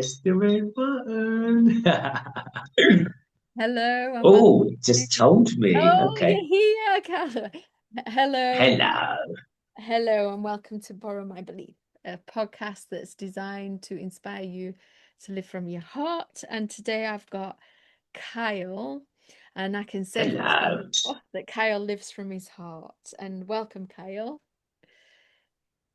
press the red button. Hello and welcome Oh, to. just told me. Oh, Okay. you're here, Carla. Hello, Hello. hello, and welcome to Borrow My Belief, a podcast that's designed to inspire you to live from your heart. And today I've got Kyle, and I can say for Hello. sure that Kyle lives from his heart. And welcome, Kyle.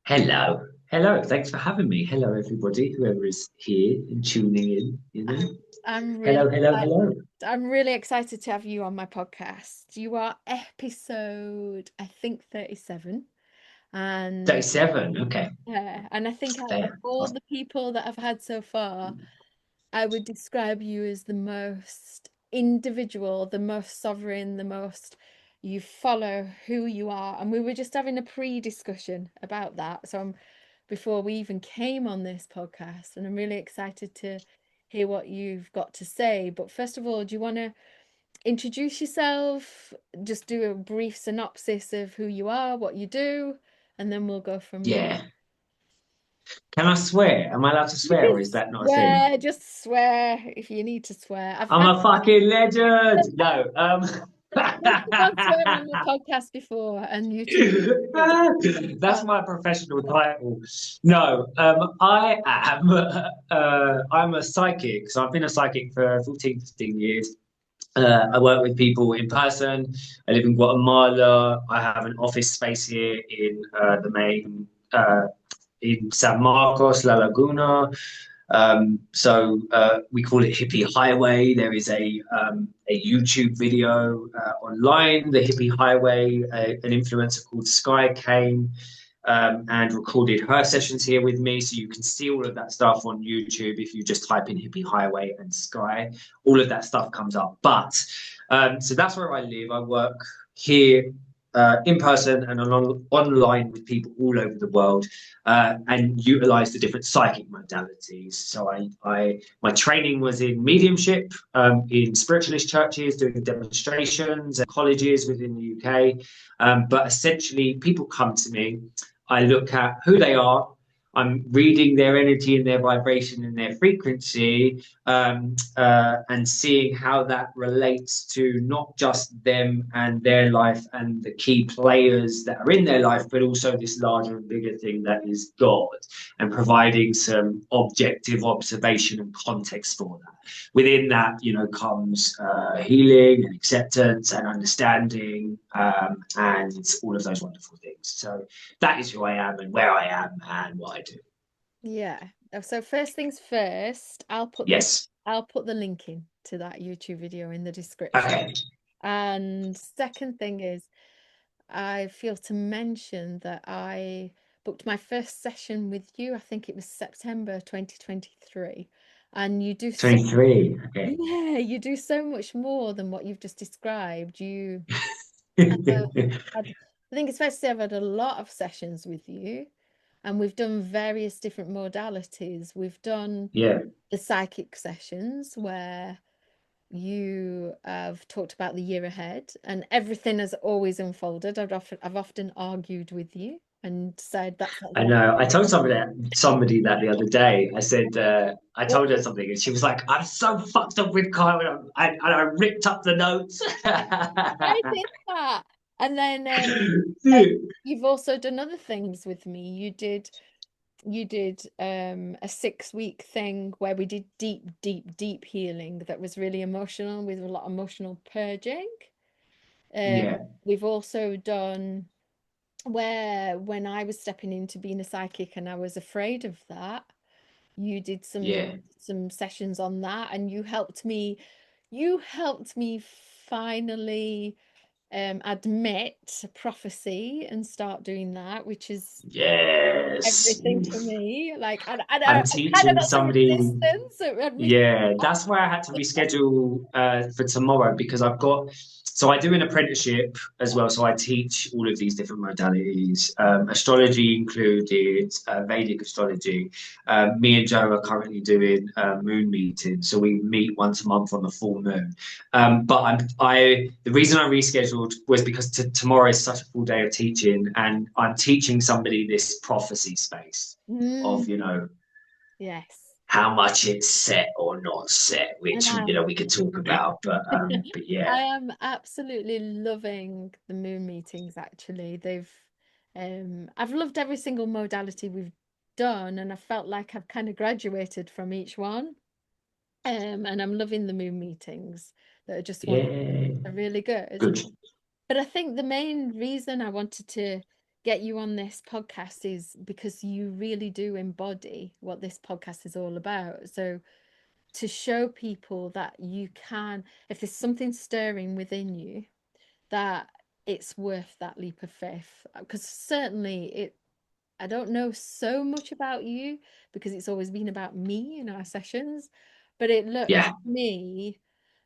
Hello. Hello. Thanks for having me. Hello, everybody, whoever is here and tuning in. I'm I'm really Hello, hello, excited. hello. I'm really excited to have you on my podcast. You are episode, I think, 37. And 37. Okay. yeah, and I think out of There. all the people that I've had so far, I would describe you as the most individual, the most sovereign, the most you follow who you are. And we were just having a pre-discussion about that. Before we even came on this podcast, and I'm really excited to hear what you've got to say. But first of all, do you want to introduce yourself? Just do a brief synopsis of who you are, what you do, and then we'll go from there. Yeah. Can I swear? Am I allowed to You swear, can or is that not a thing? swear, just swear if you need to swear. I'm a fucking legend. No. I've gone swear on the podcast before and YouTube. That's Well, my professional title. No, I'm a psychic. So I've been a psychic for 14, 15 years. I work with people in person. I live in Guatemala. I have an office space here in the main in San Marcos, La Laguna. We call it Hippie Highway. There is a YouTube video online, the Hippie Highway. An influencer called Sky came and recorded her sessions here with me. So you can see all of that stuff on YouTube if you just type in Hippie Highway and Sky. All of that stuff comes up. So that's where I live. I work here in person and online with people all over the world and utilize the different psychic modalities. My training was in mediumship, in spiritualist churches, doing demonstrations at colleges within the UK. But essentially, people come to me. I look at who they are. I'm reading their energy and their vibration and their frequency, and seeing how that relates to not just them and their life and the key players that are in their life, but also this larger and bigger thing that is God, and providing some objective observation and context for that. Within that, comes healing and acceptance and understanding, and all of those wonderful things. So that is who I am and where I am and what I do. yeah. So first things first, Yes. I'll put the link in to that YouTube video in the description. Okay. And second thing is, I feel to mention that I booked my first session with you. I think it was September 2023. And you do so, 23. Okay. yeah, you do so much more than what you've just described. I think it's fair to say I've had a lot of sessions with you, and we've done various different modalities. We've done Yeah. the psychic sessions where you have talked about the year ahead, and everything has always unfolded. I've often argued with you and said that's not I going to know. I told somebody that the other day. I said, I told her something, and she was like, "I'm so fucked up with Kyle," and I ripped up the notes. I did that. And then you've also done other things with me. You did a 6 week thing where we did deep, deep, deep healing that was really emotional with a lot of emotional purging. Yeah, We've also done where when I was stepping into being a psychic and I was afraid of that, you did yeah. some sessions on that and you helped me finally admit prophecy and start doing that, which is Yes. everything for me. Like I'm I kind of teaching got some somebody. resistance at admitting. Yeah, that's why I had to reschedule for tomorrow because so I do an apprenticeship as well. So I teach all of these different modalities, astrology included, Vedic astrology. Me and Joe are currently doing moon meetings. So we meet once a month on the full moon. The reason I rescheduled was because tomorrow is such a full day of teaching and I'm teaching somebody this prophecy space Mm, of, yes. how much it's set or not set, And which we could talk about, but I yeah, am absolutely loving the moon meetings actually. I've loved every single modality we've done, and I felt like I've kind of graduated from each one. And I'm loving the moon meetings that are just one yeah, are really good. good, But I think the main reason I wanted to get you on this podcast is because you really do embody what this podcast is all about. So to show people that you can, if there's something stirring within you, that it's worth that leap of faith. Because certainly I don't know so much about you because it's always been about me in our sessions, but it looks yeah. to me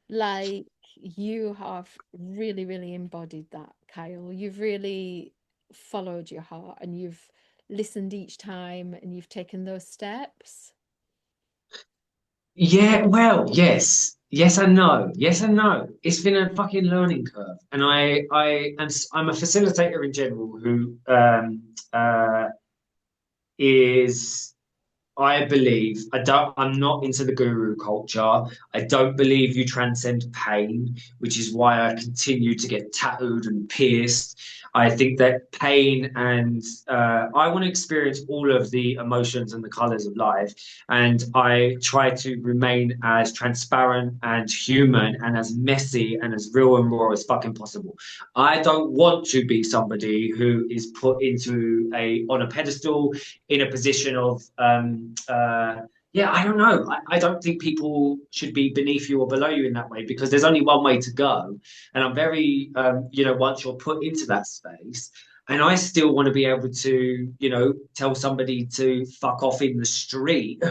like you have really, really embodied that, Kyle. You've really followed your heart and you've listened each time and you've taken those steps. Yeah, well, yes. Yes and no. Yes and no. It's been a fucking learning curve. And I'm a facilitator in general who is I believe I'm not into the guru culture. I don't believe you transcend pain, which is why I continue to get tattooed and pierced. I think that pain and I want to experience all of the emotions and the colors of life. And I try to remain as transparent and human and as messy and as real and raw as fucking possible. I don't want to be somebody who is put into on a pedestal in a position of yeah, I don't know. I don't think people should be beneath you or below you in that way because there's only one way to go. And I'm very, once you're put into that space, and I still want to be able to, tell somebody to fuck off in the street,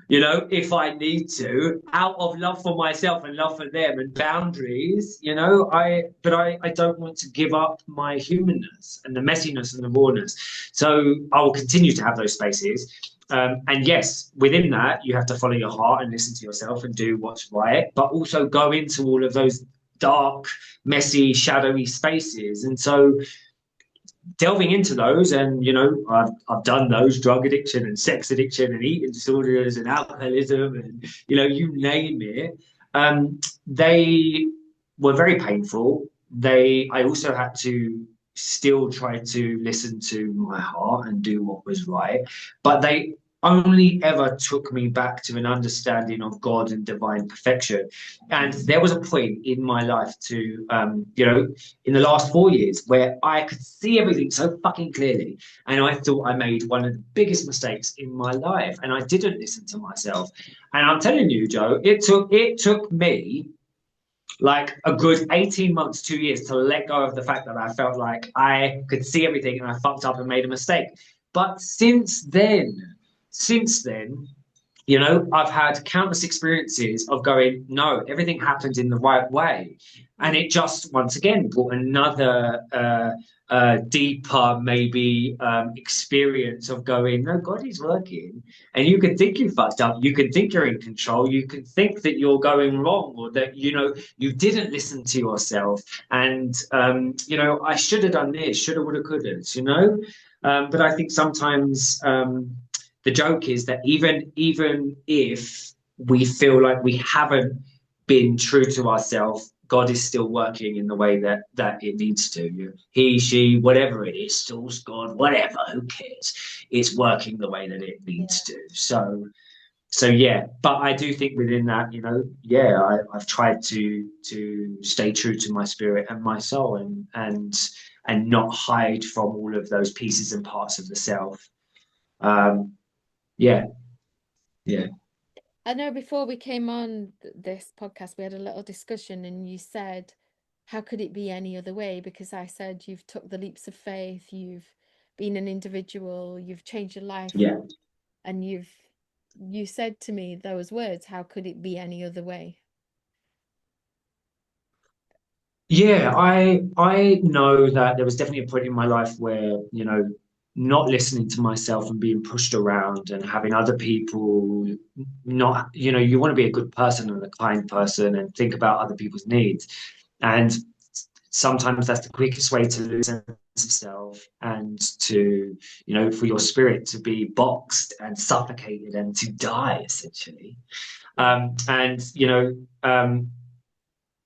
if I need to, out of love for myself and love for them and boundaries, but I don't want to give up my humanness and the messiness and the rawness. So I will continue to have those spaces. And yes, within that, you have to follow your heart and listen to yourself and do what's right, but also go into all of those dark, messy, shadowy spaces. And so delving into those, and I've done those, drug addiction and sex addiction and eating disorders and alcoholism and you name it. They were very painful. I also had to still try to listen to my heart and do what was right, but they only ever took me back to an understanding of God and divine perfection. And there was a point in my life in the last 4 years where I could see everything so fucking clearly. And I thought I made one of the biggest mistakes in my life. And I didn't listen to myself. And I'm telling you, Joe, it took me like a good 18 months, 2 years to let go of the fact that I felt like I could see everything and I fucked up and made a mistake. But since then, I've had countless experiences of going, no, everything happened in the right way. And it just, once again, brought another deeper, maybe experience of going, no, God is working. And you can think you fucked up. You can think you're in control. You can think that you're going wrong or that, you didn't listen to yourself. And, I should have done this, shoulda, woulda, coulda, but I think sometimes the joke is that even if we feel like we haven't been true to ourselves, God is still working in the way that it needs to. He, she, whatever it is, source, God, whatever, who cares? It's working the way that it needs to. So yeah, but I do think within that, yeah, I've tried to stay true to my spirit and my soul and not hide from all of those pieces and parts of the self. Um, yeah, yeah, I know before we came on this podcast, we had a little discussion, and you said, how could it be any other way? Because I said you've took the leaps of faith, you've been an individual, you've changed your life, yeah. and you said to me those words, how could it be any other way? Yeah, I know that there was definitely a point in my life where, not listening to myself and being pushed around and having other people not, you want to be a good person and a kind person and think about other people's needs. And sometimes that's the quickest way to lose sense of self and to, for your spirit to be boxed and suffocated and to die essentially. Yeah. And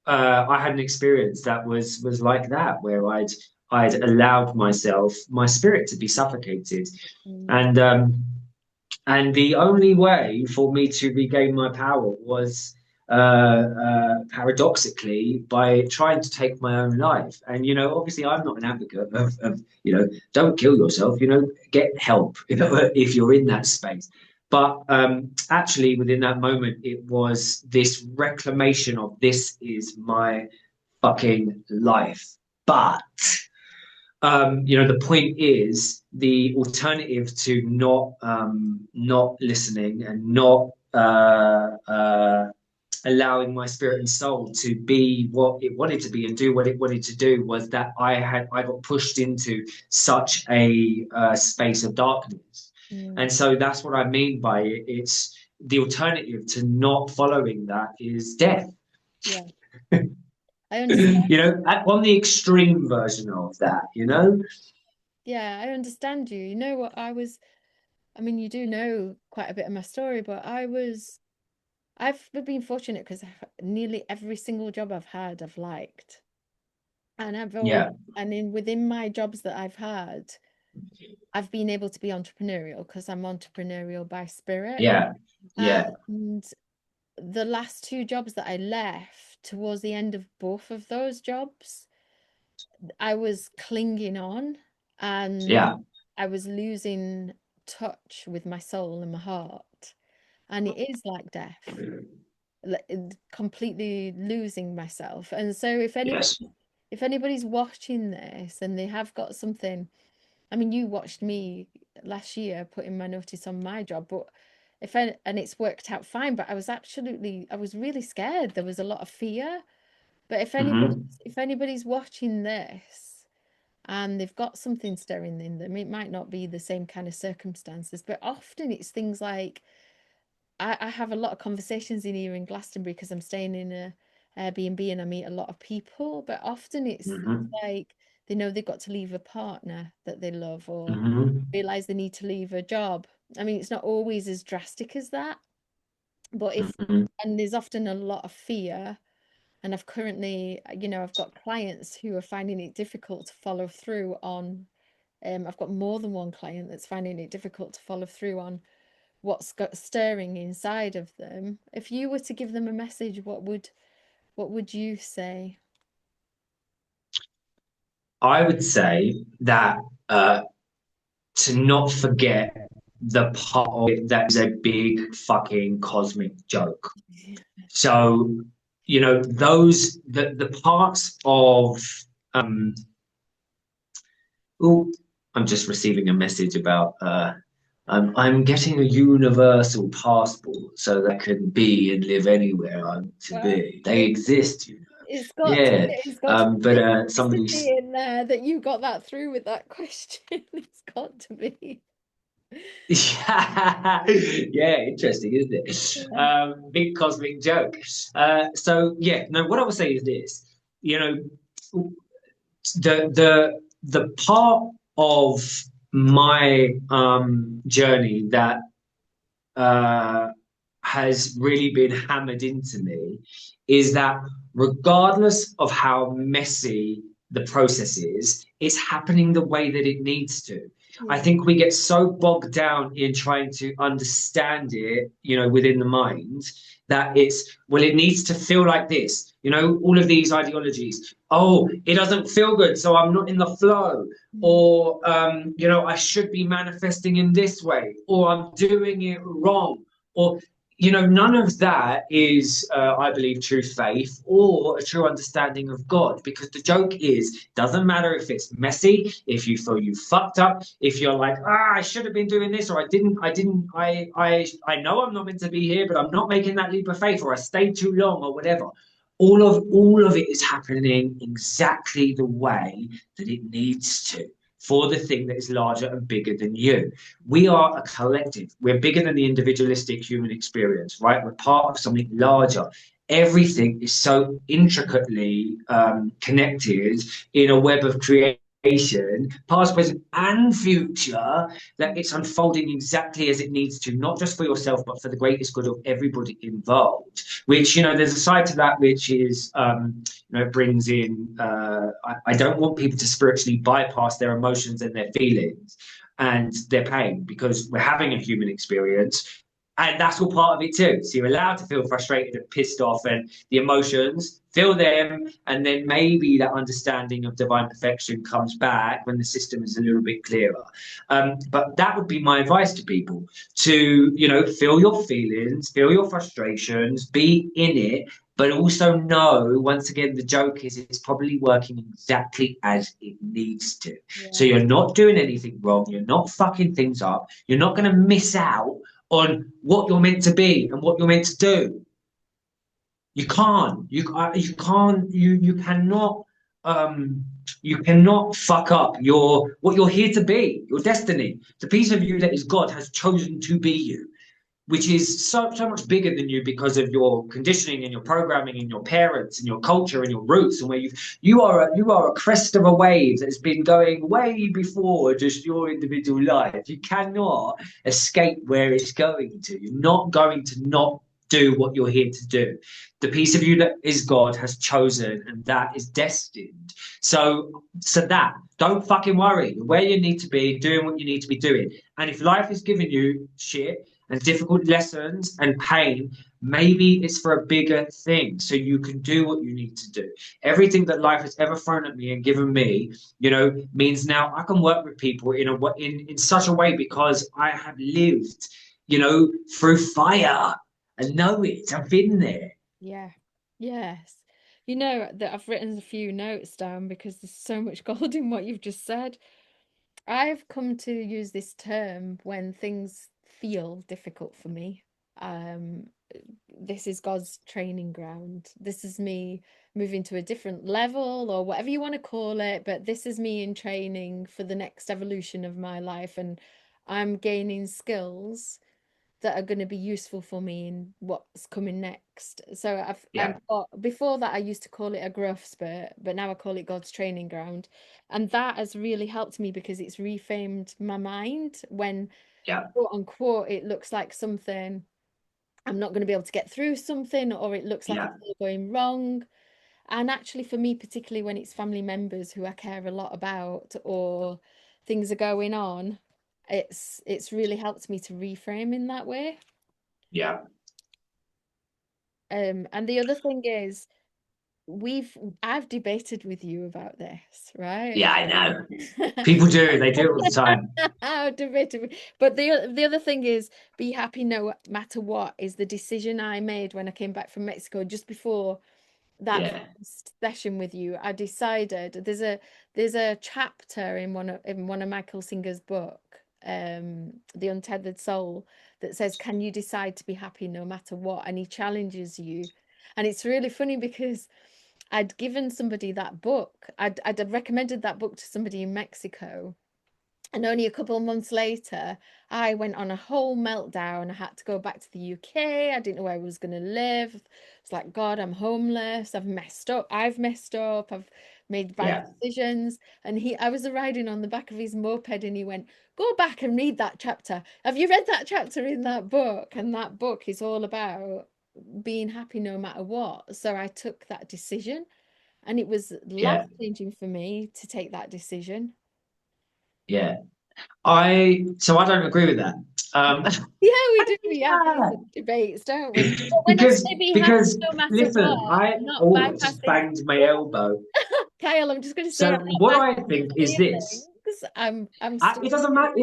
I had an experience that was like that, where I'd allowed my spirit to be suffocated, Mm. and and the only way for me to regain my power was paradoxically by trying to take my own life. And obviously, I'm not an advocate of don't kill yourself. Get help if you're in that space. But actually, within that moment, it was this reclamation of this is my fucking life. But the point is the alternative to not listening and not allowing my spirit and soul to be what it wanted to be and do what it wanted to do was that I got pushed into such a space of darkness. And Mm. so that's what I mean by it. It's the alternative to not following that is death. Yeah, I understand. On the extreme version of that. Yeah, I understand you. You know what I mean, you do know quite a bit of my story, but I've been fortunate because nearly every single job I've had, I've liked. And I've always, Yeah, and in within my jobs that I've had, I've been able to be entrepreneurial because I'm entrepreneurial by spirit. yeah, yeah. And the last two jobs that I left, towards the end of both of those jobs, I was clinging on and Yeah. I was losing touch with my soul and my heart. And it is like death, completely losing myself. And so Yes. if anybody's watching this and they have got something, I mean, you watched me last year putting my notice on my job, but and it's worked out fine, but I was really scared. There was a lot of fear. But Hmm. if anybody's watching this and they've got something stirring in them, it might not be the same kind of circumstances, but often it's things like I have a lot of conversations in here in Glastonbury because I'm staying in a Airbnb and I meet a lot of people, but often it's things Hmm. like they know they've got to leave a partner that they love or Hmm. realize they need to leave a job. I mean, it's not always as drastic as that, but if Hmm. and there's often a lot of fear. And I've currently, I've got clients who are finding it difficult to follow through on. I've got more than one client that's finding it difficult to follow through on what's got stirring inside of them. If you were to give them a message, what would you say? I would say that to not forget the part of it that is a big fucking cosmic joke. So, the parts of um oh, I'm just receiving a message about I'm getting a universal passport so that I can be and live anywhere I want to Well, be. They it, exist. it's got to Yeah. it's got to But be somebody's synchronicity in there that you got that through with that question. It's got to be. yeah, yeah, interesting, isn't it? Yeah. Big cosmic joke. So yeah, no, what I would say is this, you know, the part of my journey that uh has really been hammered into me is that regardless of how messy the process is, it's happening the way that it needs to. I Yeah. think we get so bogged down in trying to understand it, within the mind that well, it needs to feel like this, all of these ideologies. Oh, it doesn't feel good, so I'm not in the flow. Mm. Or, I should be manifesting in this way, or I'm doing it wrong or none of that is I believe true faith or a true understanding of God, because the joke is doesn't matter if it's messy, if you feel you fucked up, if you're like, I should have been doing this, or I know I'm not meant to be here, but I'm not making that leap of faith, or I stayed too long, or whatever. All of it is happening exactly the way that it needs to, for the thing that is larger and bigger than you. We are a collective. We're bigger than the individualistic human experience, right? We're part of something larger. everything is so intricately connected in a web of creation, past, present, and future, that it's unfolding exactly as it needs to, not just for yourself, but for the greatest good of everybody involved. Which, there's a side to that which is, it brings in, I don't want people to spiritually bypass their emotions and their feelings and their pain, because we're having a human experience, and that's all part of it too. So you're allowed to feel frustrated and pissed off, and the emotions, feel them, and then maybe that understanding of divine perfection comes back when the system is a little bit clearer. But that would be my advice to people: to feel your feelings, feel your frustrations, be in it, but also know, once again, the joke is it's probably working exactly as it needs to. So Yeah. you're not doing anything wrong. You're not fucking things up. You're not going to miss out on what you're meant to be and what you're meant to do. You can't. You can't. You cannot. Um, you cannot fuck up your what you're here to be. Your destiny. The piece of you that is God has chosen to be you, which is so much bigger than you because of your conditioning and your programming and your parents and your culture and your roots, and where you are a crest of a wave that's been going way before just your individual life. You cannot escape where it's going to. You're not going to not do what you're here to do. The piece of you that is God has chosen, and that is destined. So that, don't fucking worry. You're where you need to be, doing what you need to be doing. And if life is giving you shit and difficult lessons and pain, maybe it's for a bigger thing, so you can do what you need to do. Everything that life has ever thrown at me and given me, means now I can work with people in such a way, because I have lived, through fire and know it. I've been there. Yeah. Yes. You know that I've written a few notes down because there's so much gold in what you've just said. I've come to use this term when things feel difficult for me. Um, this is God's training ground. This is me moving to a different level, or whatever you want to call it, but this is me in training for the next evolution of my life, and I'm gaining skills that are going to be useful for me in what's coming next. So Yeah, before that I used to call it a growth spurt, but now I call it God's training ground. And that has really helped me because it's reframed my mind when, yeah, quote unquote, it looks like something I'm not going to be able to get through something, or it looks like yeah, it's all going wrong. And actually for me, particularly when it's family members who I care a lot about, or things are going on, it's really helped me to reframe in that way. yeah, And the other thing is, I've debated with you about this, right? yeah. I know people do. They do it all the time. I've debated but the other thing is, be happy no matter what is the decision I made when I came back from Mexico just before that Yeah, first session with you. I decided there's a chapter in one of Michael Singer's book, The Untethered Soul, that says, "Can you decide to be happy no matter what?" And he challenges you. And it's really funny because I'd given somebody that book. I'd recommended that book to somebody in Mexico, and only a couple of months later, I went on a whole meltdown. I had to go back to the UK. I didn't know where I was going to live. It's like, God, I'm homeless. I've messed up. I've messed up. I've made bad yeah, decisions. And I was riding on the back of his moped, and he went, "Go back and read that chapter. Have you read that chapter in that book?" And that book is all about being happy no matter what. So I took that decision, and it was life yeah, changing for me to take that decision. yeah. I don't agree with that. Um, Yeah, we do. We have these debates, don't we? But when I because say be happy because no matter listen, what, I I'm not oh I just bypassing. banged my elbow. Kyle, I'm just going to say So I'm what not I bypassing think is this. feelings. I'm still. It doesn't matter.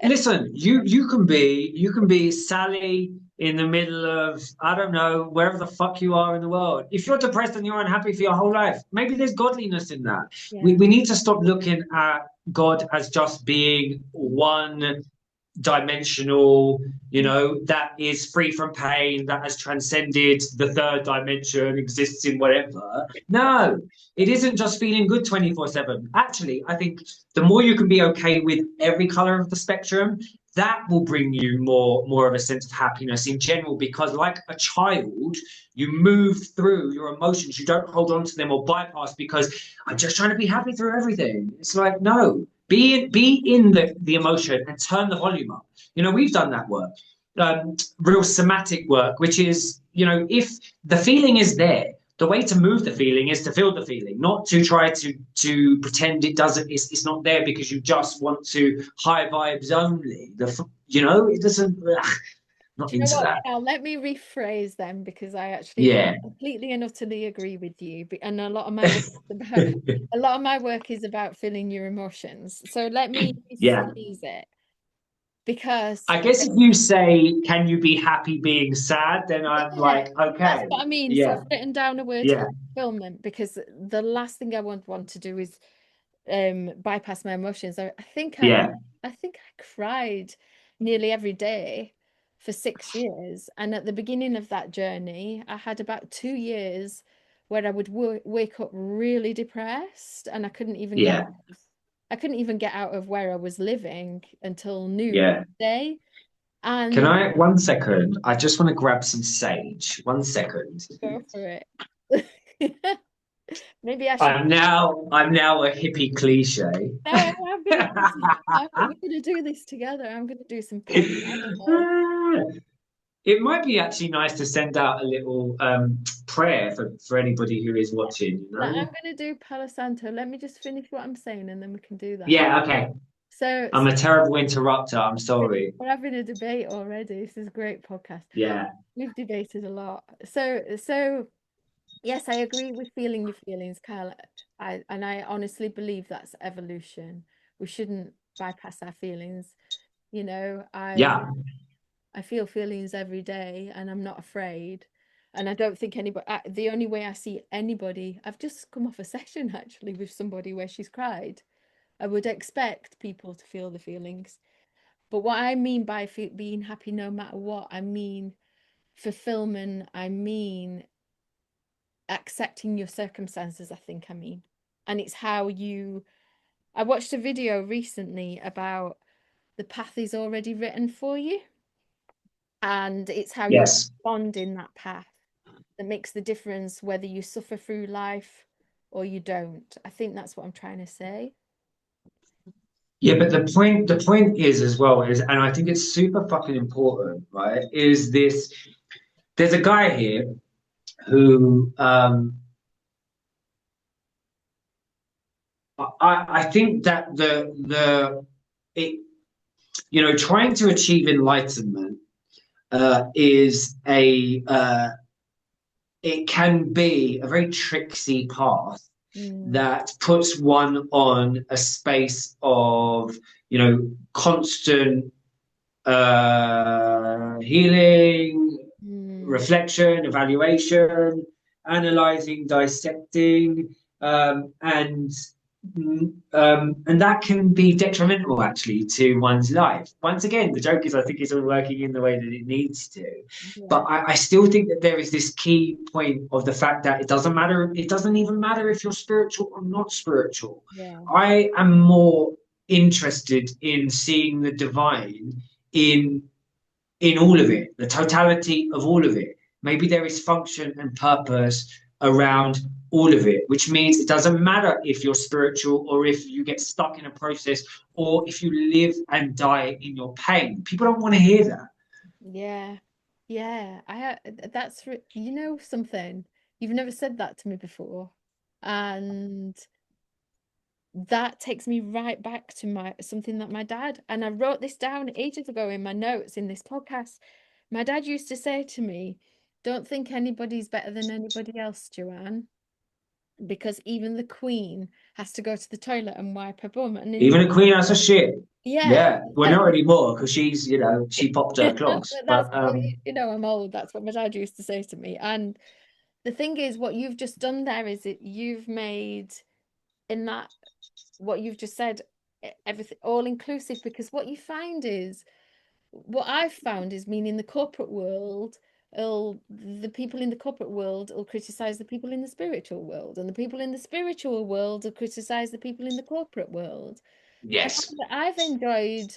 Listen, you can be Sally in the middle of, I don't know, wherever the fuck you are in the world. If you're depressed and you're unhappy for your whole life, maybe there's godliness in that. We Yeah. we need to stop looking at God as just being one dimensional, that is free from pain, that has transcended the third dimension, exists in whatever. No, it isn't just feeling good 24/7. Actually, I think the more you can be okay with every color of the spectrum, that will bring you more of a sense of happiness in general, because like a child, you move through your emotions. You don't hold on to them or bypass because I'm just trying to be happy through everything. It's like, no, be in the emotion and turn the volume up. We've done that work. Real somatic work, which is, if the feeling is there, the way to move the feeling is to feel the feeling, not to try to pretend it doesn't. It's not there because you just want to high vibes only. It doesn't. Not Do you know into what, that. Cal? Let me rephrase them because I actually Yeah. completely and utterly agree with you. And a lot of my work is about a lot of my work is about feeling your emotions. So let me Yeah. rephrase it because I guess if you say, "Can you be happy being sad?" then I'm yeah, like, that's okay, what I mean. So yeah, I've written down a word yeah, for fulfillment because the last thing I want to do is bypass my emotions. yeah, I think I cried nearly every day for 6 years. And at the beginning of that journey, I had about 2 years where I would wake up really depressed and yeah, I couldn't even get out of where I was living until noon yeah. day. Can And I, 1 second? I just want to grab some sage. 1 second. go for it. Maybe I should. I'm now a hippie cliche. No, I'm gonna do some, we're gonna do this together. I'm gonna do some Palo Santo. It might be actually nice to send out a little prayer for anybody who is watching, I'm gonna do Palo Santo. Let me just finish what I'm saying and then we can do that. Yeah, okay. So I'm a terrible interrupter. I'm sorry. we're having a debate already. This is a great podcast. Yeah, We've debated a lot. So yes, I agree with feeling your feelings, Kyle. I honestly believe that's evolution. We shouldn't bypass our feelings. You know, yeah, I feel feelings every day and I'm not afraid. And I don't think anybody, the only way I see anybody, I've just come off a session actually with somebody where she's cried. I would expect people to feel the feelings. But what I mean by being happy no matter what, I mean fulfillment, I mean accepting your circumstances, I think I mean. And it's how I watched a video recently about the path is already written for you. And it's how you yes. respond in that path that makes the difference whether you suffer through life or you don't. I think that's what I'm trying to say. Yeah, but the point is as well is, and I think it's super fucking important, right? Is this? There's a guy here who I think that it trying to achieve enlightenment is it can be a very tricksy path Mm, that puts one on a space of constant healing, mm, reflection, evaluation, analyzing, dissecting, and that can be detrimental actually to one's life. Once again, the joke is I think it's all working in the way that it needs to. But yeah, I still think that there is this key point of the fact that it doesn't matter, it doesn't even matter if you're spiritual or not spiritual. yeah, I am more interested in seeing the divine in in all of it, the totality of all of it. Maybe there is function and purpose around all of it, which means it doesn't matter if you're spiritual or if you get stuck in a process or if you live and die in your pain. People don't want to hear that. yeah, yeah. You know something. You've never said that to me before, and that takes me right back to my something that my dad, and I wrote this down ages ago in my notes in this podcast. My dad used to say to me, "Don't think anybody's better than anybody else, Joanne, because even the Queen has to go to the toilet and wipe her bum." And in Even a queen has a shit. yeah, Yeah. Well, not anymore because she popped her clogs. but But I'm old. That's what my dad used to say to me. And the thing is, what you've just done there is you've made in that what you've just said everything all inclusive because what I've found is meaning the corporate world the people in the corporate world will criticize the people in the spiritual world and the people in the spiritual world will criticize the people in the corporate world and yes. I've enjoyed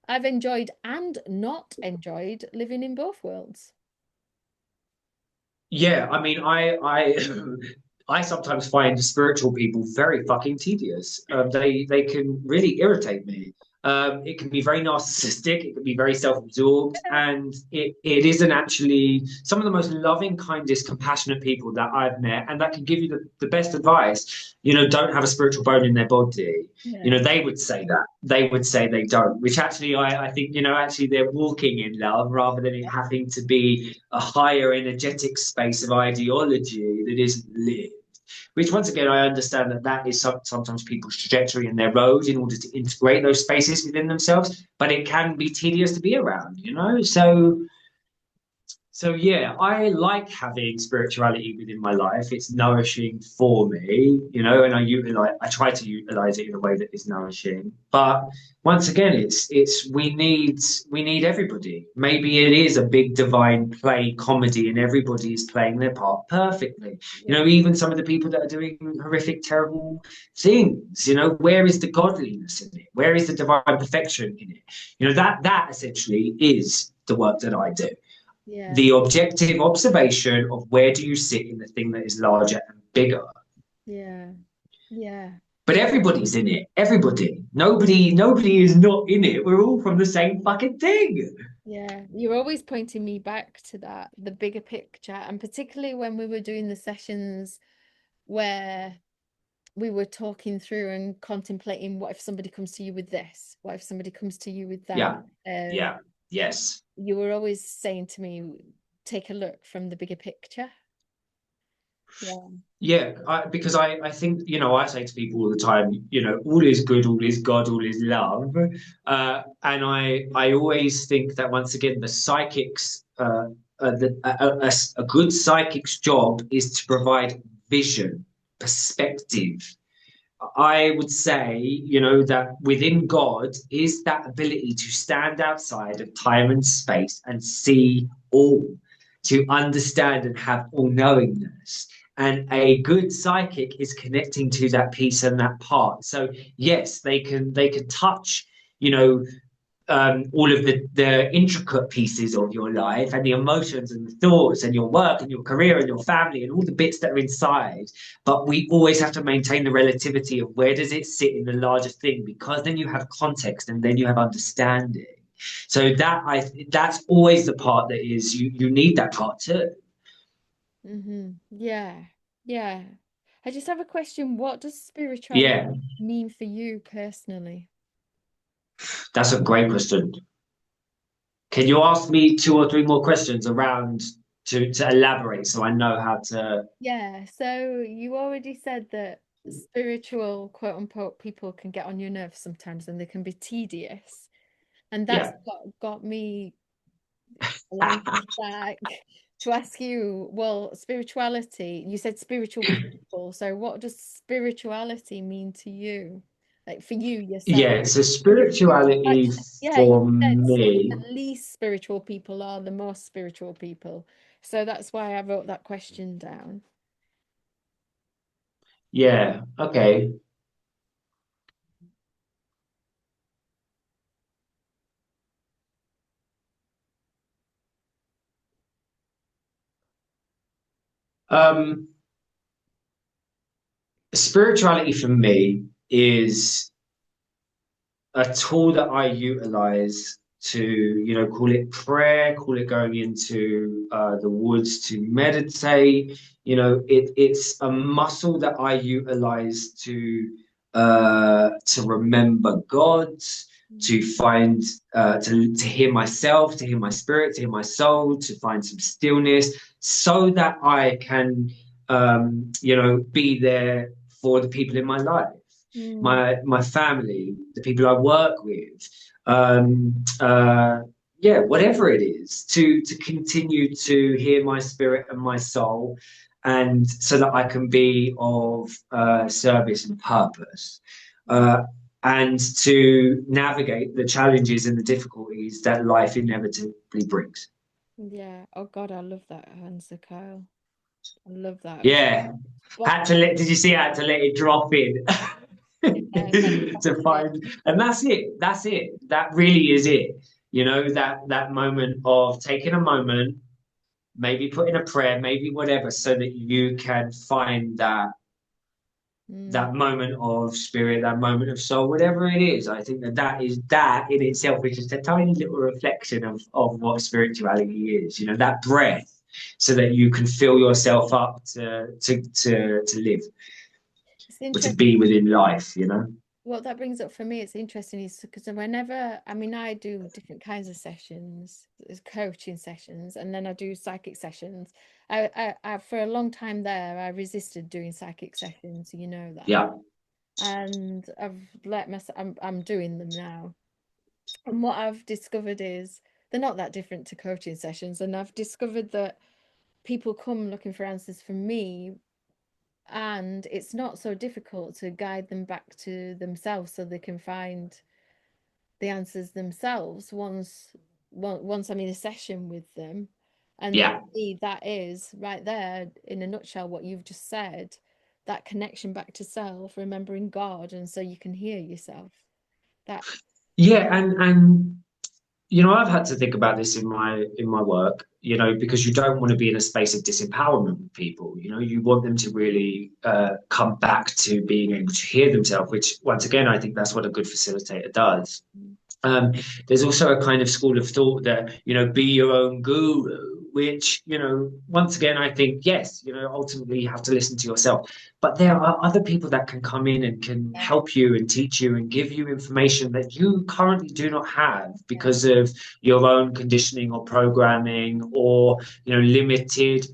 I've enjoyed and not enjoyed living in both worlds. Yeah, I mean, I I sometimes find spiritual people very fucking tedious. They can really irritate me. It can be very narcissistic. It can be very self-absorbed, and it isn't actually some of the most loving, kindest, compassionate people that I've met, and that can give you the best advice. Don't have a spiritual bone in their body. Yeah. They would say that. They would say they don't, which actually I think, actually they're walking in love rather than it having to be a higher energetic space of ideology that isn't lived. Which, once again, I understand that is sometimes people's trajectory and their road in order to integrate those spaces within themselves, but it can be tedious to be around. So yeah, I like having spirituality within my life. It's nourishing for me, and I try to utilize it in a way that is nourishing. But once again, it's we need everybody. Maybe it is a big divine play comedy and everybody is playing their part perfectly. Yeah. Even some of the people that are doing horrific, terrible things, where is the godliness in it? Where is the divine perfection in it? That essentially is the work that I do, Yeah. the objective observation of where do you sit in the thing that is larger and bigger. Yeah. Yeah. But everybody's in it. Everybody. Nobody is not in it. We're all from the same fucking thing. Yeah. You're always pointing me back to that, the bigger picture, and particularly when we were doing the sessions where we were talking through and contemplating what if somebody comes to you with this? What if somebody comes to you with that? Yeah. Yeah. Yes. You were always saying to me, take a look from the bigger picture. Yeah. Yeah, because I think, I say to people all the time, all is good, all is God, all is love. And I always think that once again, the psychics, a good psychic's job is to provide vision, perspective. I would say, that within God is that ability to stand outside of time and space and see all, to understand and have all knowingness. And a good psychic is connecting to that piece and that part. So yes, they can touch, you know, all of the intricate pieces of your life and the emotions and the thoughts and your work and your career and your family and all the bits that are inside. But we always have to maintain the relativity of where does it sit in the larger thing, because then you have context and then you have understanding. So that's always the part that is you need that part too. Yeah. Yeah. I just have a question. What does spirituality Yeah, mean for you personally? that's a great question. Can you ask me two or three more questions around to elaborate so I know how to? Yeah, so you already said that spiritual quote unquote people can get on your nerves sometimes and they can be tedious. And that's Yeah. got me landing back to ask you, well, spirituality, you said spiritual people. So what does spirituality mean to you? Like for you yourself? Yeah, so Like, spirituality yeah, you for said some of me, the least spiritual people are the most spiritual people. So that's why I wrote that question down. yeah, okay. Um, Spirituality for me is a tool that I utilize to, call it prayer, call it going into the woods to meditate. It's a muscle that I utilize to remember God, to find to hear myself, to hear my spirit, to hear my soul, to find some stillness, so that I can be there for the people in my life, Mm. my family, the people I work with, yeah, whatever it is, to continue to hear my spirit and my soul, and so that I can be of service and purpose, uh, and to navigate the challenges and the difficulties that life inevitably brings. Yeah. Oh God, I love that answer, Kyle. I love that. Yeah, Spot did you see? I had to let it drop in. To Fantastic. find, and that's it, that really is it, that moment of taking a moment, maybe putting a prayer, maybe whatever, so that you can find that Mm. moment of spirit, that moment of soul, whatever it is. I think that in itself is just a tiny little reflection of what spirituality is, that breath, so that you can fill yourself up to live, It's or to be interesting. within life. What that brings up for me, it's interesting, is because whenever, I mean, I do different kinds of sessions, there's coaching sessions, and then I do psychic sessions. For a long time there, I resisted doing psychic sessions, you know that. Yeah. And I've let myself, I'm doing them now. And what I've discovered is they're not that different to coaching sessions. And I've discovered that people come looking for answers from me, and it's not so difficult to guide them back to themselves so they can find the answers themselves once I'm in a session with them. And Yeah. for me, that is right there in a nutshell what you've just said, that connection back to self, remembering God, and so you can hear yourself. That Yeah, and I've had to think about this in my work, because you don't want to be in a space of disempowerment with people. You want them to really come back to being able to hear themselves, which once again, I think that's what a good facilitator does. Um, there's also a kind of school of thought that, be your own guru, which, once again, I think, yes, ultimately you have to listen to yourself. But there are other people that can come in and can yeah, help you and teach you and give you information that you currently do not have yeah. because of your own conditioning or programming, or, limited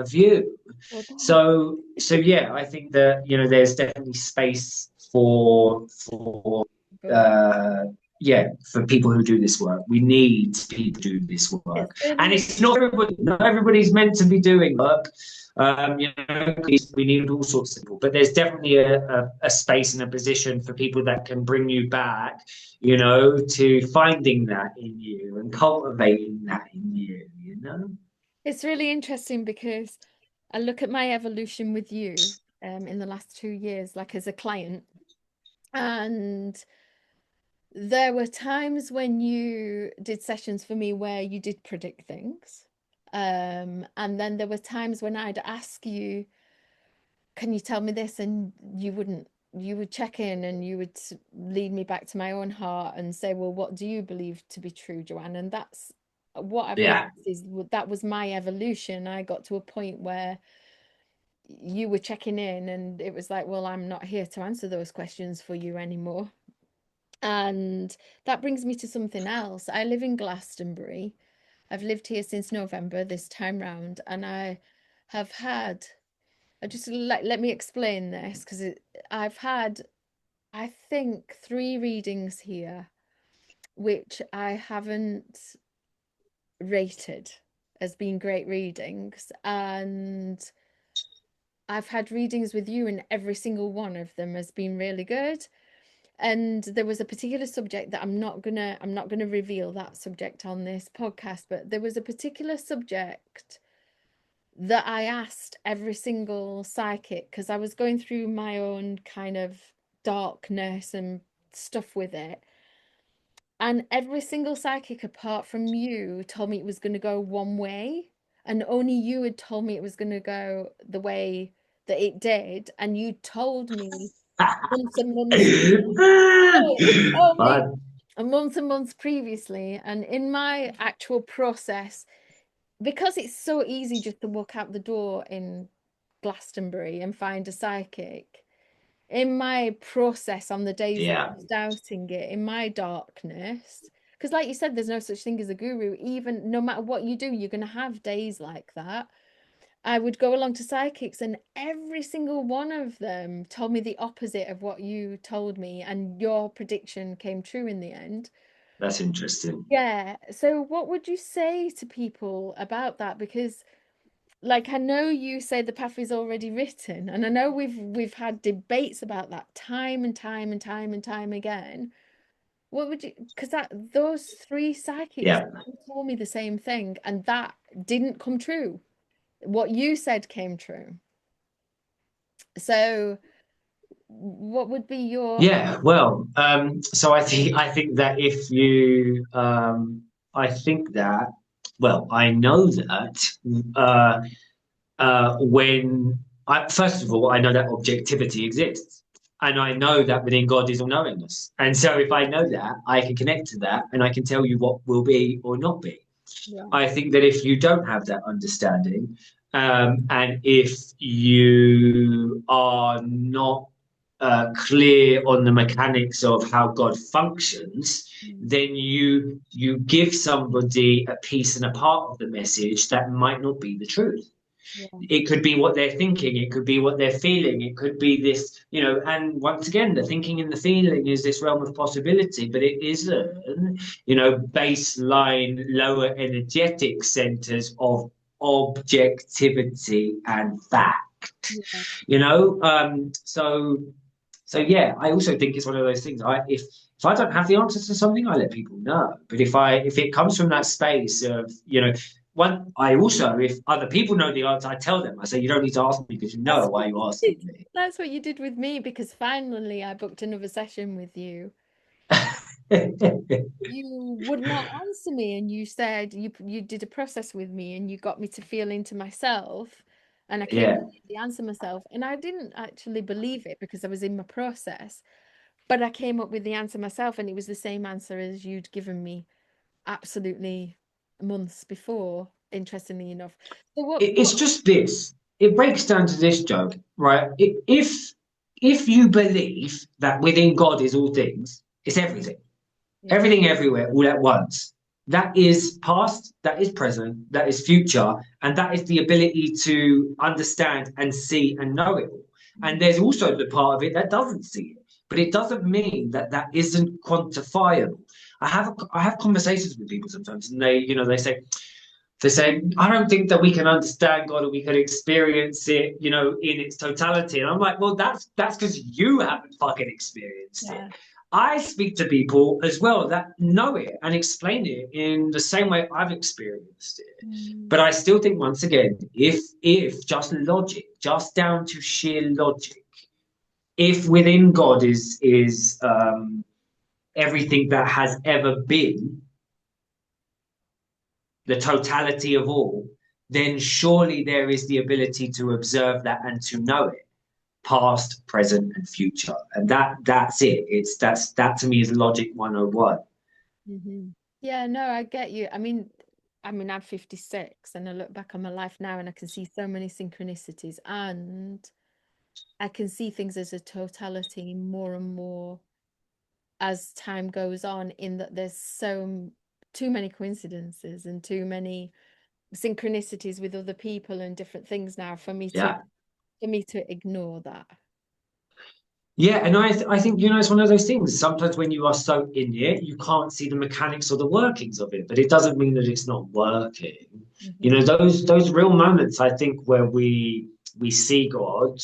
view. Well done. So yeah, I think that, there's definitely space for Both. uh, yeah, for people who do this work. We need people to do this It's work, and really it's not everybody. Not everybody's meant to be doing work. We need all sorts of people, but there's definitely a space and a position for people that can bring you back, to finding that in you and cultivating that in you. it's really interesting because I look at my evolution with you in the last 2 years, like as a client, and there were times when you did sessions for me where you did predict things. And then there were times when I'd ask you, can you tell me this? And you wouldn't. You would check in and you would lead me back to my own heart and say, well, what do you believe to be true, Joanne? And that's what I've Yeah, realized is that was my evolution. I got to a point where you were checking in and it was like, well, I'm not here to answer those questions for you anymore. And that brings me to something else. I live in Glastonbury. I've lived here since November this time round, and I have had, I just let me explain this because I've had, I think, 3 readings here, which I haven't rated as being great readings. And I've had readings with you, and every single one of them has been really good. And there was a particular subject that I'm not gonna reveal that subject on this podcast, but there was a particular subject that I asked every single psychic because I was going through my own kind of darkness and stuff with it. And every single psychic apart from you told me it was going to go one way, and only you had told me it was going to go the way that it did, and you told me months and months. Oh, you told me fun. a month and months previously, and in my actual process, because it's so easy just to walk out the door in Glastonbury and find a psychic. In my process, on the days that I Yeah, was doubting it, in my darkness, because like you said, there's no such thing as a guru. Even no matter what you do, you're going to have days like that. I would go along to psychics, and every single one of them told me the opposite of what you told me, and your prediction came true in the end. that's interesting. Yeah. So, what would you say to people about that? Because, like, I know you say the path is already written, and I know we've had debates about that time and time and time and time again. What would you? Because that those 3 psychics Yeah. told me the same thing, and that didn't come true. What you said came true. So, what would be your Yeah, well, so I think that if you I think that well, I know that uh when I first of all I know that objectivity exists. And I know that within God is all knowingness. And so if I know that, I can connect to that and I can tell you what will be or not be. yeah. I think that if you don't have that understanding, and if you are not clear on the mechanics of how God functions, Mm. then you give somebody a piece and a part of the message that might not be the truth. Yeah. It could be what they're thinking, it could be what they're feeling, it could be this, and once again, the thinking and the feeling is this realm of possibility, but it isn't, baseline, lower energetic centers of objectivity and fact, Yeah. so yeah, I also think it's one of those things. If I don't have the answer to something, I let people know. But if it comes from that space of, one, I also, if other people know the answer, I tell them. I say, you don't need to ask me because you That's know what why you you're asking did. me. That's what you did with me because finally I booked another session with you. You would not answer me, and you said you did a process with me, and you got me to feel into myself, and I came Yeah. up with the answer myself, and I didn't actually believe it because I was in my process, but I came up with the answer myself, and it was the same answer as you'd given me absolutely months before, interestingly enough. So It's just this. It breaks down to this, Joe, right? If you believe that within God is all things, it's everything. yeah. Everything everywhere all at once. That is past, that is present, that is future, and that is the ability to understand and see and know it all. And Mhm. there's also the part of it that doesn't see it, but it doesn't mean that that isn't quantifiable. I have conversations with people sometimes, and they say, I don't think that we can understand God or we can experience it, in its totality. And I'm like, well, that's because you haven't fucking experienced it. Yeah. I speak to people as well that know it and explain it in the same way I've experienced it. Mm. But I still think once again, if just logic, just down to sheer logic, if within God is everything that has ever been, the totality of all, then surely there is the ability to observe that and to know it, past, present, and future. And that's it. That to me is logic 101. Hmm. Yeah, no, I get you. I mean, I'm 56 and I look back on my life now and I can see so many synchronicities and I can see things as a totality more and more as time goes on, in that there's too many coincidences and too many synchronicities with other people and different things now Yeah. for me to ignore that. Yeah, and I think it's one of those things. Sometimes when you are so in it, you can't see the mechanics or the workings of it, but it doesn't mean that it's not working. Hmm. Those real moments, I think, where we see God,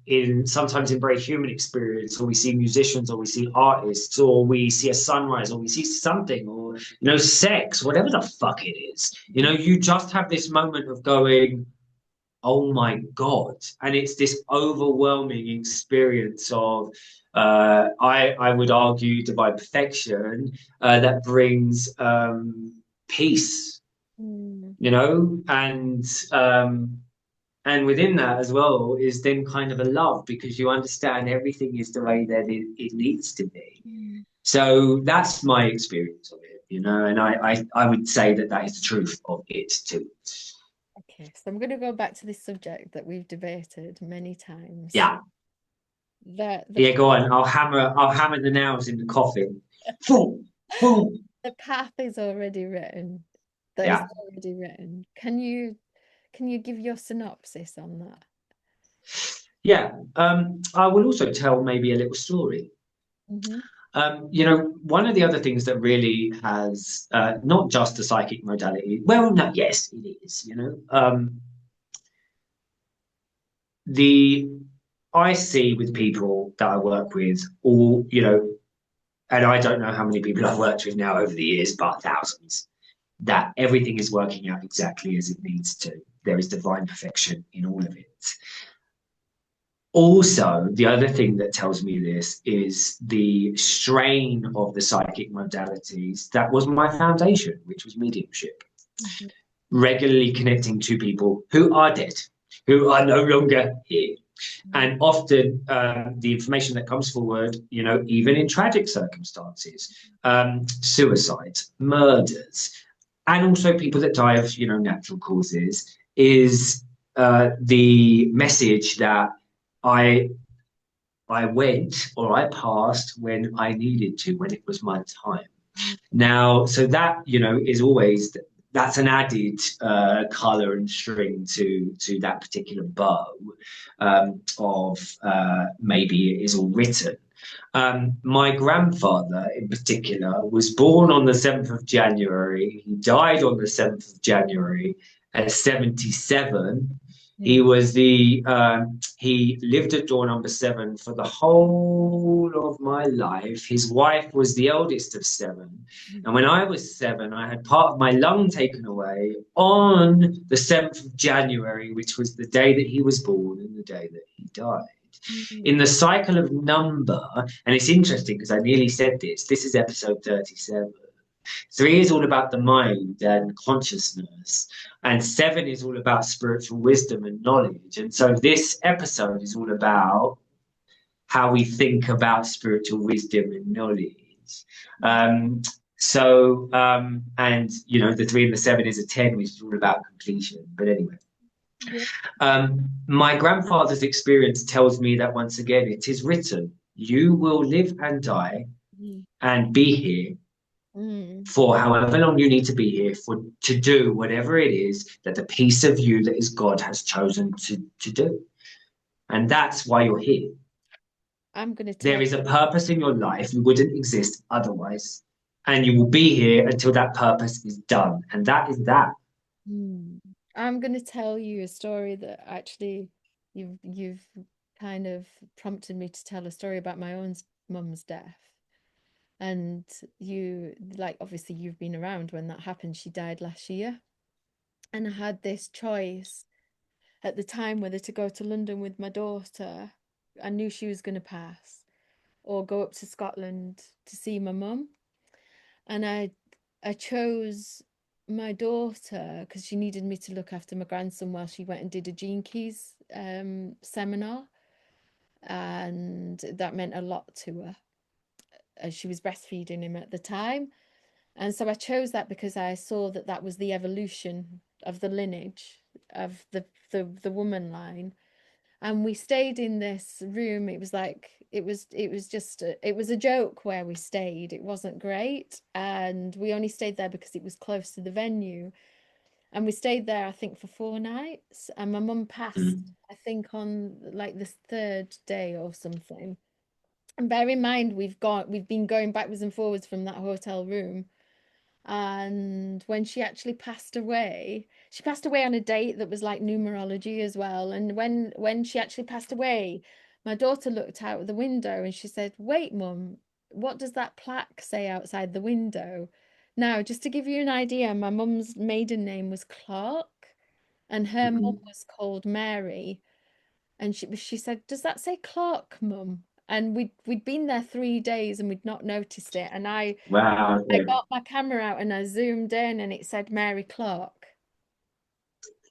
in sometimes in very human experience, or we see musicians, or we see artists, or we see a sunrise, or we see something, or sex, whatever the fuck it is. You just have this moment of going, oh my God. And it's this overwhelming experience of, I would argue, divine perfection that brings peace, Mm. and and within that as well is then kind of a love because you understand everything is the way that it needs to be. Mm. So that's my experience of it, and I would say that that is the truth of it too. Okay, so I'm going to go back to this subject that we've debated many times. Yeah. The Yeah, go on. I'll hammer the nails in the coffin. Boom, boom. the path is already written. That is Yeah. already written. Can you give your synopsis on that? Yeah. I will also tell maybe a little story. Hmm. One of the other things that really has not just the psychic modality, well, no, yes, it is, the I see with people that I work with all, and I don't know how many people I've worked with now over the years, but thousands, that everything is working out exactly as it needs to. There is divine perfection in all of it. Also, the other thing that tells me this is the strain of the psychic modalities that was my foundation, which was mediumship, Mhm. regularly connecting to people who are dead, who are no longer here. And often the information that comes forward, even in tragic circumstances, suicides, murders, and also people that die of, natural causes, is the message that I I went or I passed when I needed to, when it was my time. Now, so that, is always that's an added color and string to that particular bow of maybe it is all written. My grandfather, in particular, was born on the 7th of January. He died on the 7th of January at 77. He Mm. was he lived at door number 7 for the whole of my life. His wife was the eldest of 7. And when I was 7, I had part of my lung taken away on the 7th of January, which was the day that he was born and the day that he died. In Mm. the cycle of number, and it's interesting because I nearly said this is episode 37. 3 is all about the mind and consciousness, and 7 is all about spiritual wisdom and knowledge. And so this episode is all about how we think about spiritual wisdom and knowledge. Um, and the 3 and the 7 is a 10, which is all about completion. But anyway, Yeah. my grandfather's experience tells me that once again, it is written, you will live and die Mm. and be here Mm. for however long you need to be here for to do whatever it is that the piece of you that is God has chosen to do. And that's why you're here. I'm going to There tell is a purpose in your life. You wouldn't exist otherwise. And you will be here until that purpose is done. And that is that. Mm. I'm going to tell you a story that actually you've kind of prompted me to tell a story about my own mum's death. And you, like, obviously you've been around when that happened. She died last year. And I had this choice at the time whether to go to London with my daughter. I knew she was going to pass, or go up to Scotland to see my mum. And I chose my daughter because she needed me to look after my grandson while she went and did a Gene Keys seminar, and that meant a lot to her as she was breastfeeding him at the time. And so I chose that because I saw that that was the evolution of the lineage of the woman line. And we stayed in this room. It was like it was just it was a joke where we stayed. It wasn't great, and we only stayed there because it was close to the venue. And we stayed there, I think, for 4 nights. And my mum passed, Mm. I think, on like the third day or something. And bear in mind, we've been going backwards and forwards from that hotel room. And when she passed away on a date that was like numerology as well. And when she actually passed away, my daughter looked out the window and she said, "Wait, Mum, what does that plaque say outside the window?" Now, just to give you an idea, my mum's maiden name was Clark, and her mum Mm. was called Mary. And she said, "Does that say Clark, Mum?" And we'd been there 3 days and we'd not noticed it. And Wow. I Okay. got my camera out and I zoomed in and it said Mary Clark.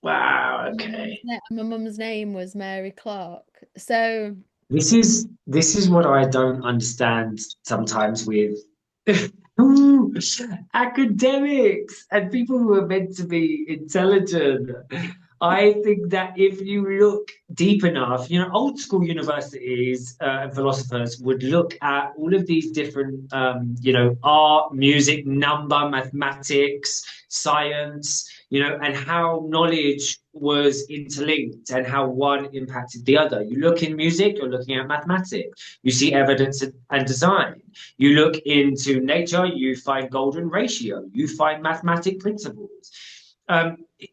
Wow. And Okay. my mum's name was Mary Clark. So, This is what I don't understand sometimes with academics and people who are meant to be intelligent. I think that if you look deep enough, old school universities and philosophers would look at all of these different, art, music, number, mathematics, science, and how knowledge was interlinked and how one impacted the other. You look in music, you're looking at mathematics. You see evidence and design. You look into nature, you find golden ratio, you find mathematic principles.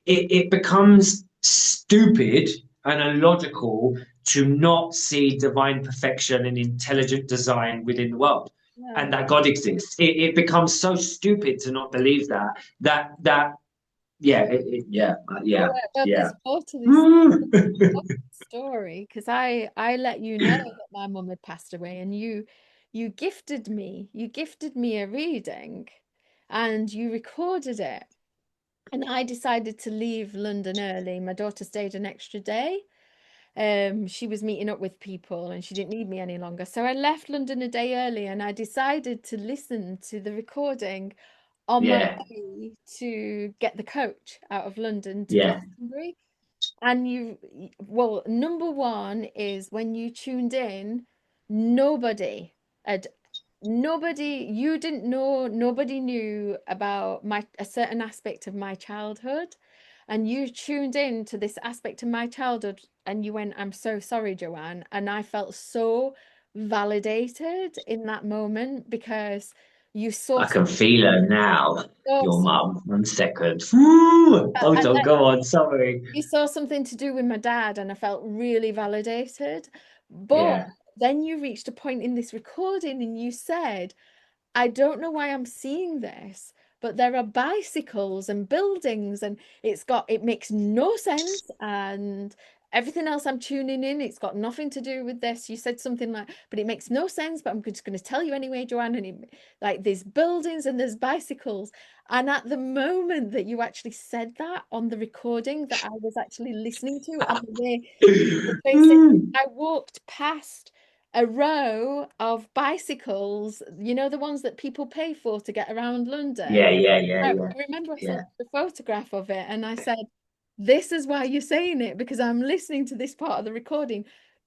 It becomes stupid and illogical to not see divine perfection and intelligent design within the world and yeah. that God exists. It becomes so stupid to not believe that yeah, yeah, Oh, yeah, yeah. there's more to this Mm. story because I let you know that my mum had passed away, and you gifted me a reading, and you recorded it. And I decided to leave London early. My daughter stayed an extra day. She was meeting up with people and she didn't need me any longer. So I left London a day early and I decided to listen to the recording on my Yeah, way to get the coach out of London to yeah, Glastonbury. And well, number one is when you tuned in, nobody had you didn't know, nobody knew about a certain aspect of my childhood. And you tuned in to this aspect of my childhood and you went, I'm so sorry, Joanne. And I felt so validated in that moment because you saw I can something, feel her now. saw Your some- mum. 1 second. Ooh, hold and on, that go on. Sorry. you saw something to do with my dad, and I felt really validated. But Yeah, then you reached a point in this recording and you said, I don't know why I'm seeing this, but there are bicycles and buildings, and it makes no sense. And everything else I'm tuning in, it's got nothing to do with this. You said something like, but it makes no sense, but I'm just going to tell you anyway, Joanne. Like there's buildings and there's bicycles. And at the moment that you actually said that on the recording that I was actually listening to, and the way you were facing, I walked past a row of bicycles, you know, the ones that people pay for to get around yeah, London. yeah, yeah, I yeah, remember I saw yeah, the photograph of it and I said, this is why you're saying it, because I'm listening to this part of the recording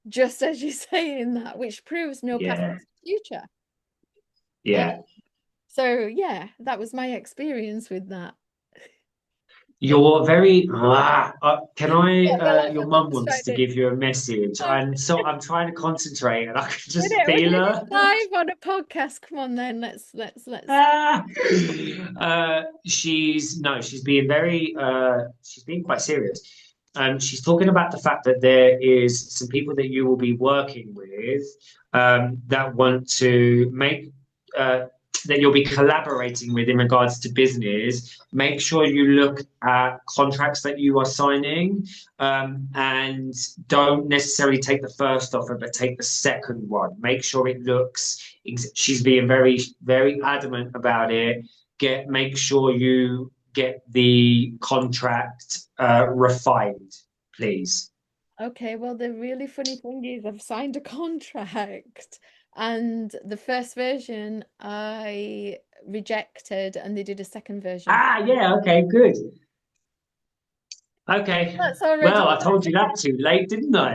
just as you're saying that, which proves no past yeah, future. Uh, yeah. so yeah, that was my experience with that. You're very. Can I? I feel like Your my mum mum's trying wants to give you a message, to. and so I'm trying to concentrate, and I can just We're feel doing it her. live on a podcast. Come on then, let's. Ah! She's no, she's being very she's being quite serious. She's talking about the fact that there is some people that you will be working with that want to make that you'll be collaborating with in regards to business. Make sure you look at contracts that you are signing and don't necessarily take the first offer, but take the second one. Make sure it looks. She's being very, very adamant about it. Make sure you get the contract refined, please. Okay, well, the really funny thing is I've signed a contract and the first version I rejected and they did a second version. Ah, yeah, okay, good. Okay. That's already Well, I told you that too late, didn't I?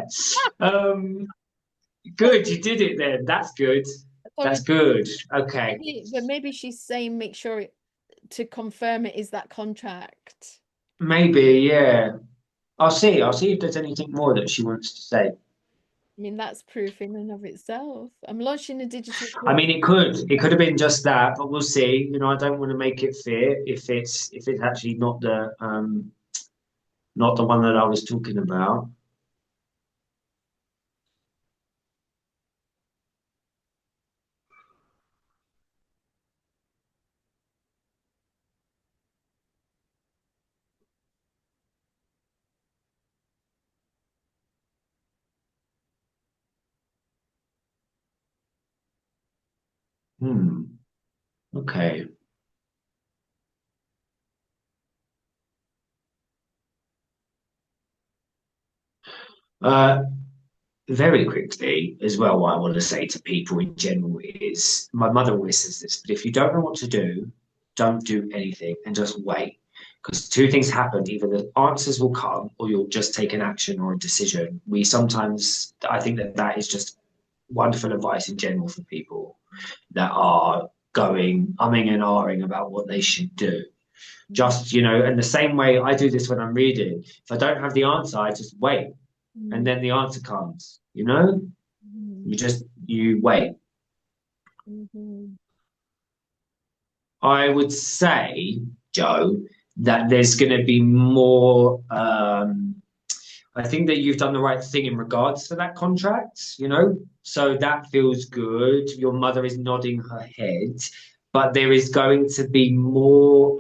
Um, that's, good, you did it then. That's good. that's That's already good. Okay. maybe she's saying make sure to confirm it is that contract. Maybe, yeah. I'll see. I'll see if there's anything more that she wants to say. I mean, that's proof in and of itself. I'm launching a digital I course. mean, it could have been just that, but we'll see. I don't want to make it fit if it's actually not the one that I was talking about. Hmm. Okay. Uh, Very quickly as well, what I want to say to people in general is my mother always says this, but if you don't know what to do, don't do anything and just wait. Because two things happen: either the answers will come or you'll just take an action or a decision. I think that is just wonderful advice in general for people that are going umming and ahhing about what they should do. Mhm. Just, in the same way I do this when I'm reading. If I don't have the answer, I just wait and Mhm. then the answer comes. You wait. Mhm. I would say, Joe, that there's going to be more. I think that you've done the right thing in regards to that contract. So that feels good. Your mother is nodding her head, but there is going to be more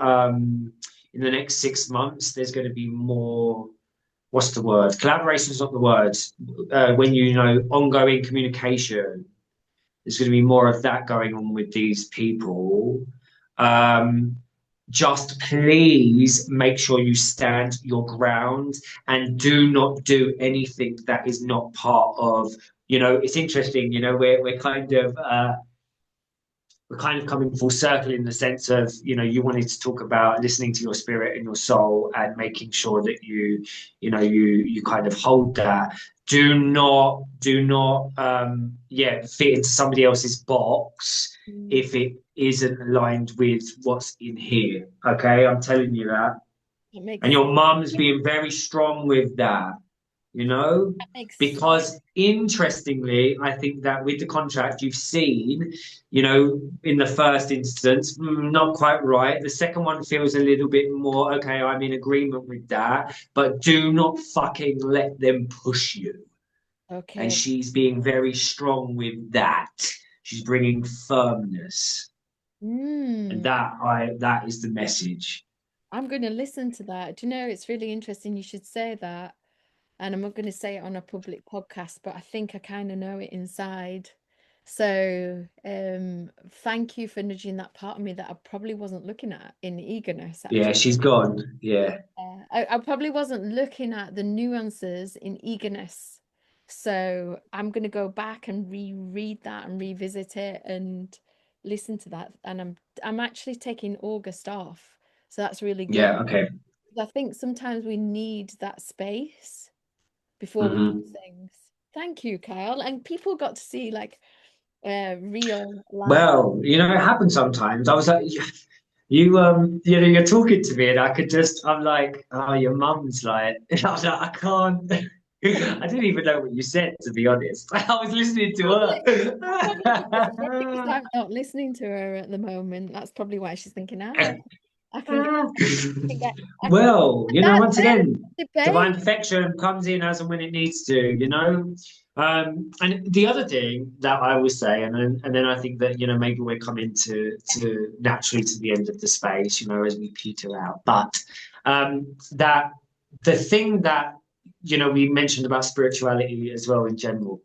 in the next 6 months, there's going to be more, what's the word? Collaboration is not the word. When you know, ongoing communication, there's going to be more of that going on with these people. Um, just please make sure you stand your ground and do not do anything that is not part of, you know, it's interesting, you know, we're kind of coming full circle in the sense of, you know, you wanted to talk about listening to your spirit and your soul and making sure that you kind of hold that. Do not fit into somebody else's box Mm. if it isn't aligned with what's in here. Okay, I'm telling you that. That And makes your mum's being very strong with that, you know, that makes because interestingly, I think that with the contract you've seen, you know, in the first instance, not quite right. The second one feels a little bit more, okay, I'm in agreement with that, but do not fucking let them push you. And okay. she's being very strong with that. She's bringing firmness. And Mm. that is the message. I'm going to listen to that. Do you know, it's really interesting you should say that. And I'm not going to say it on a public podcast, but I think I kind of know it inside. So, thank you for nudging that part of me that I probably wasn't looking at in eagerness, Yeah, actually. she's gone. Yeah. I probably wasn't looking at the nuances in eagerness. So I'm going to go back and reread that and revisit it and listen to that. And I'm actually taking August off. So that's really good. Yeah, okay. I think sometimes we need that space before we do Hmm. things. Thank you, Kyle. And people got to see like real life. Well, you know, it happens sometimes. I was like, you know, you're talking to me, and I'm like, oh, your mum's like, I was like, I can't. I didn't even know what you said, to be honest. I was listening to Probably, probably because her. I'm not listening to her at the moment. That's probably why she's thinking, ah, I can get, I can get, I can Well, you know, that once again, divine debate. perfection comes in as and when it needs to, you know. And the other thing that I always say, and then I think that, you know, maybe we're coming to naturally to the end of the space, you know, as we peter out. But that the thing that, you know, we mentioned about spirituality as well in general.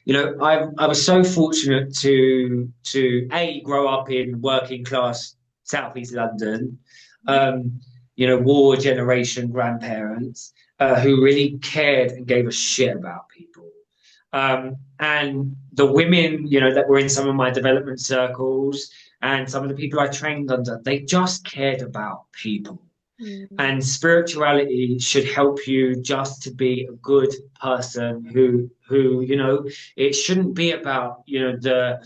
You know, I was so fortunate to a grow up in working class Southeast London, um, you know, war generation grandparents who really cared and gave a shit about people. And the women, you know, that were in some of my development circles and some of the people I trained under, they just cared about people. Mm, And spirituality should help you just to be a good person who you know, it shouldn't be about, you know, the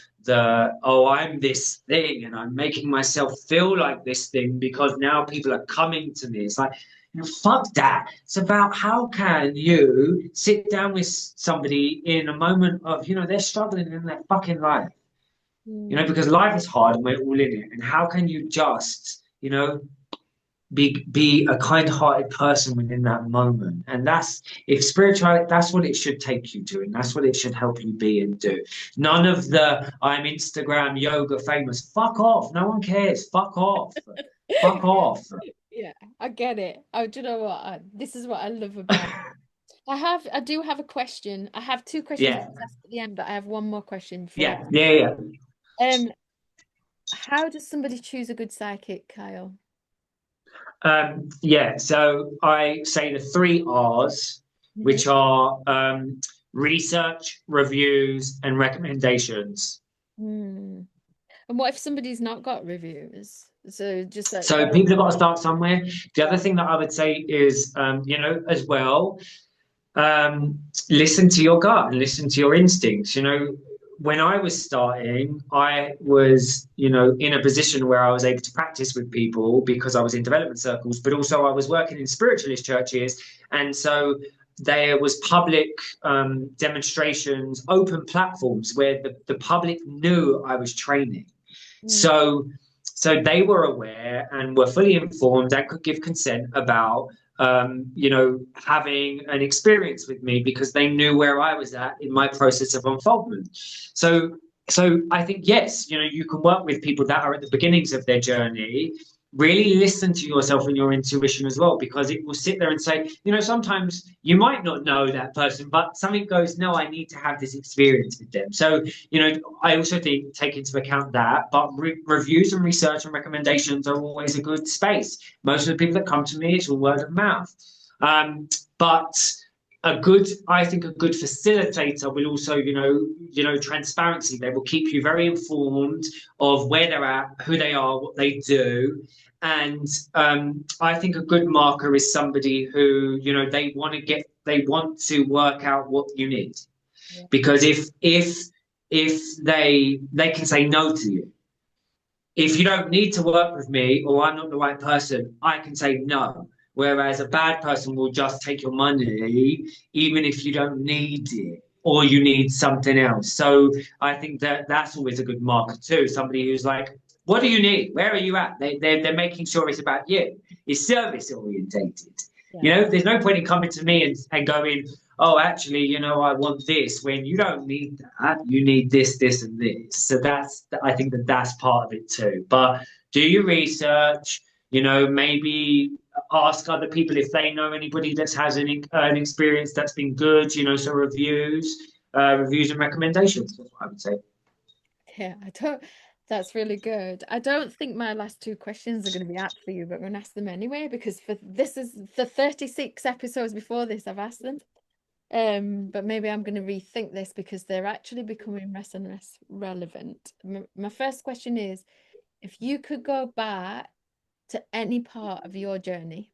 oh, I'm this thing and I'm making myself feel like this thing because now people are coming to me. It's like, you know, fuck that. It's about how can you sit down with somebody in a moment of, you know, they're struggling in their fucking life, you know, mm. because life is hard and we're all in it, and how can you just, you know, be a kind-hearted person within that moment. And that's, if spirituality, that's what it should take you to, and that's what it should help you be and do. None of the I'm Instagram yoga famous. Fuck off. No one cares. Fuck off. Fuck off. Yeah, I get it. Oh, do you know what? This is what I love about. I do have a question. I have two questions Yeah. to ask at the end, but I have one more question before. Yeah. Yeah. Yeah. Um, how does somebody choose a good psychic, Kyle? Yeah. So I say the three R's, Hmm. which are research, reviews, and recommendations. Hmm. And what if somebody's not got reviews? So just like, So people have got to start somewhere. The other thing that I would say is, you know, as well, listen to your gut and listen to your instincts. You know, when I was starting, I was, you know, in a position where I was able to practice with people because I was in development circles, but also I was working in spiritualist churches. And so there was public demonstrations, open platforms where the public knew I was training. mm, So, so they were aware and were fully informed and could give consent about, you know, having an experience with me because they knew where I was at in my process of unfoldment. So, so I think yes, you know, you can work with people that are at the beginnings of their journey, really listen to yourself and your intuition as well, because it will sit there and say, sometimes you might not know that person, but something goes, no, I need to have this experience with them. So, I also take into account that, but reviews and research and recommendations are always a good space. Most of the people that come to me, it's all word of mouth. But I think a good facilitator will also, transparency. They will keep you very informed of where they're at, who they are, what they do. And I think a good marker is somebody who, they want to work out what you need. Yeah. Because if they can say no to you. If you don't need to work with me or I'm not the right person, I can say no. Whereas a bad person will just take your money, even if you don't need it or you need something else. So I think that that's always a good marker too. Somebody who's like, what do you need? Where are you at? They're making sure it's about you. It's service orientated. Yeah. There's no point in coming to me and going, oh, actually, I want this, when you don't need that. You need this, and this. So I think that's part of it too. But do your research, maybe ask other people if they know anybody that has an experience that's been good, so reviews and recommendations. That's what I would say. Yeah, that's really good. I don't think my last two questions are going to be apt for you, but I'm going to ask them anyway because this is the 36 episodes before this I've asked them. But maybe I'm going to rethink this because they're actually becoming less and less relevant. My first question is, if you could go back to any part of your journey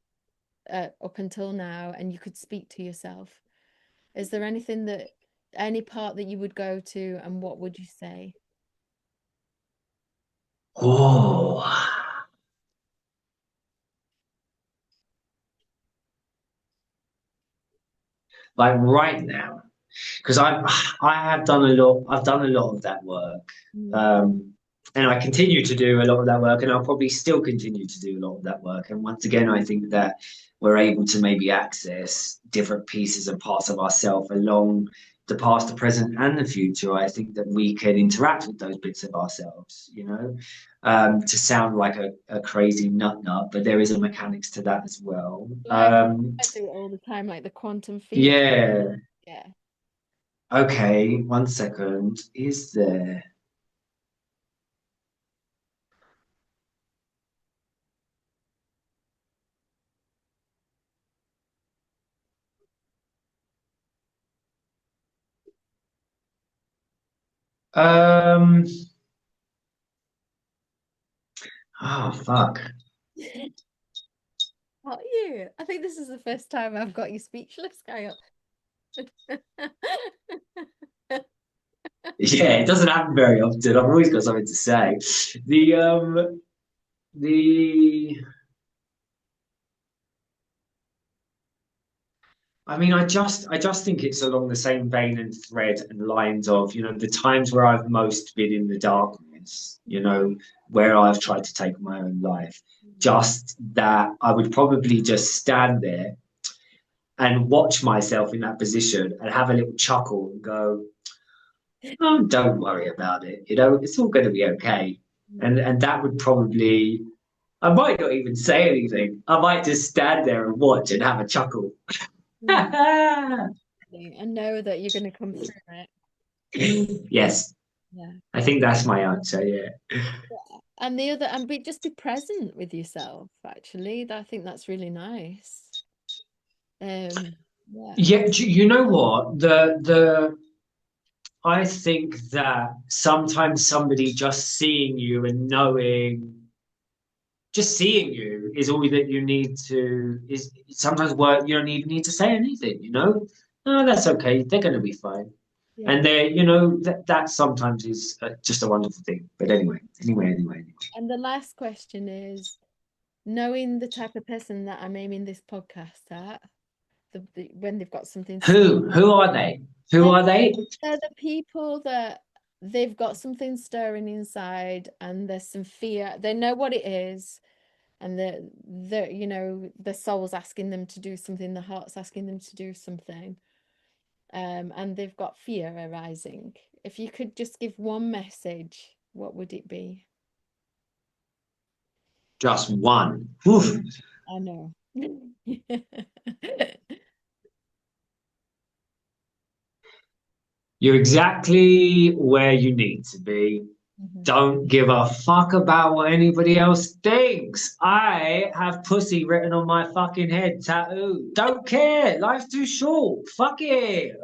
up until now and you could speak to yourself, is there any part that you would go to and what would you say? Oh, like right now, because I have done a lot. I've done a lot of that work, Mm. um, and I continue to do a lot of that work, and I'll probably still continue to do a lot of that work. And once again, I think that we're able to maybe access different pieces and parts of ourselves along the past, the present, and the future. I think that we can interact with those bits of ourselves. To sound like a crazy nut, but there is a mechanics to that as well. Like I do it all the time, like the quantum field. Yeah. Yeah. Okay, 1 second. Is there? Um. Oh fuck. Are you? I think this is the first time I've got you speechless, Kyle. Yeah, it doesn't happen very often. I've always got something to say. The um. The. I mean, I just think it's along the same vein and thread and lines of, the times where I've most been in the darkness, where I've tried to take my own life. Just that I would probably just stand there and watch myself in that position and have a little chuckle and go, oh, don't worry about it. It's all going to be okay. And that would probably, I might not even say anything. I might just stand there and watch and have a chuckle. Mm. And know that you're going to come through it. Yes, Yeah. I think that's my answer. Yeah. And the other, and just be present with yourself, actually. I think that's really nice. Yeah. Yeah. You know what? I think that sometimes somebody just seeing you and just seeing you is all that you need to, is sometimes work, you don't even need to say anything. No, that's okay. They're going to be fine. Yeah. And that sometimes is just a wonderful thing. But anyway. And the last question is, knowing the type of person that I'm aiming this podcast at, when they've got something, Who are they? Who they're, are they? they're the people that they've got something stirring inside and there's some fear. They know what it is, and the soul's asking them to do something, the heart's asking them to do something, and they've got fear arising. If you could just give one message, what would it be? Just one. Whew. I know. You're exactly where you need to be. Mhm. Don't give a fuck about what anybody else thinks. I have pussy written on my fucking head tattoo. Don't care. Life's too short. Fuck it.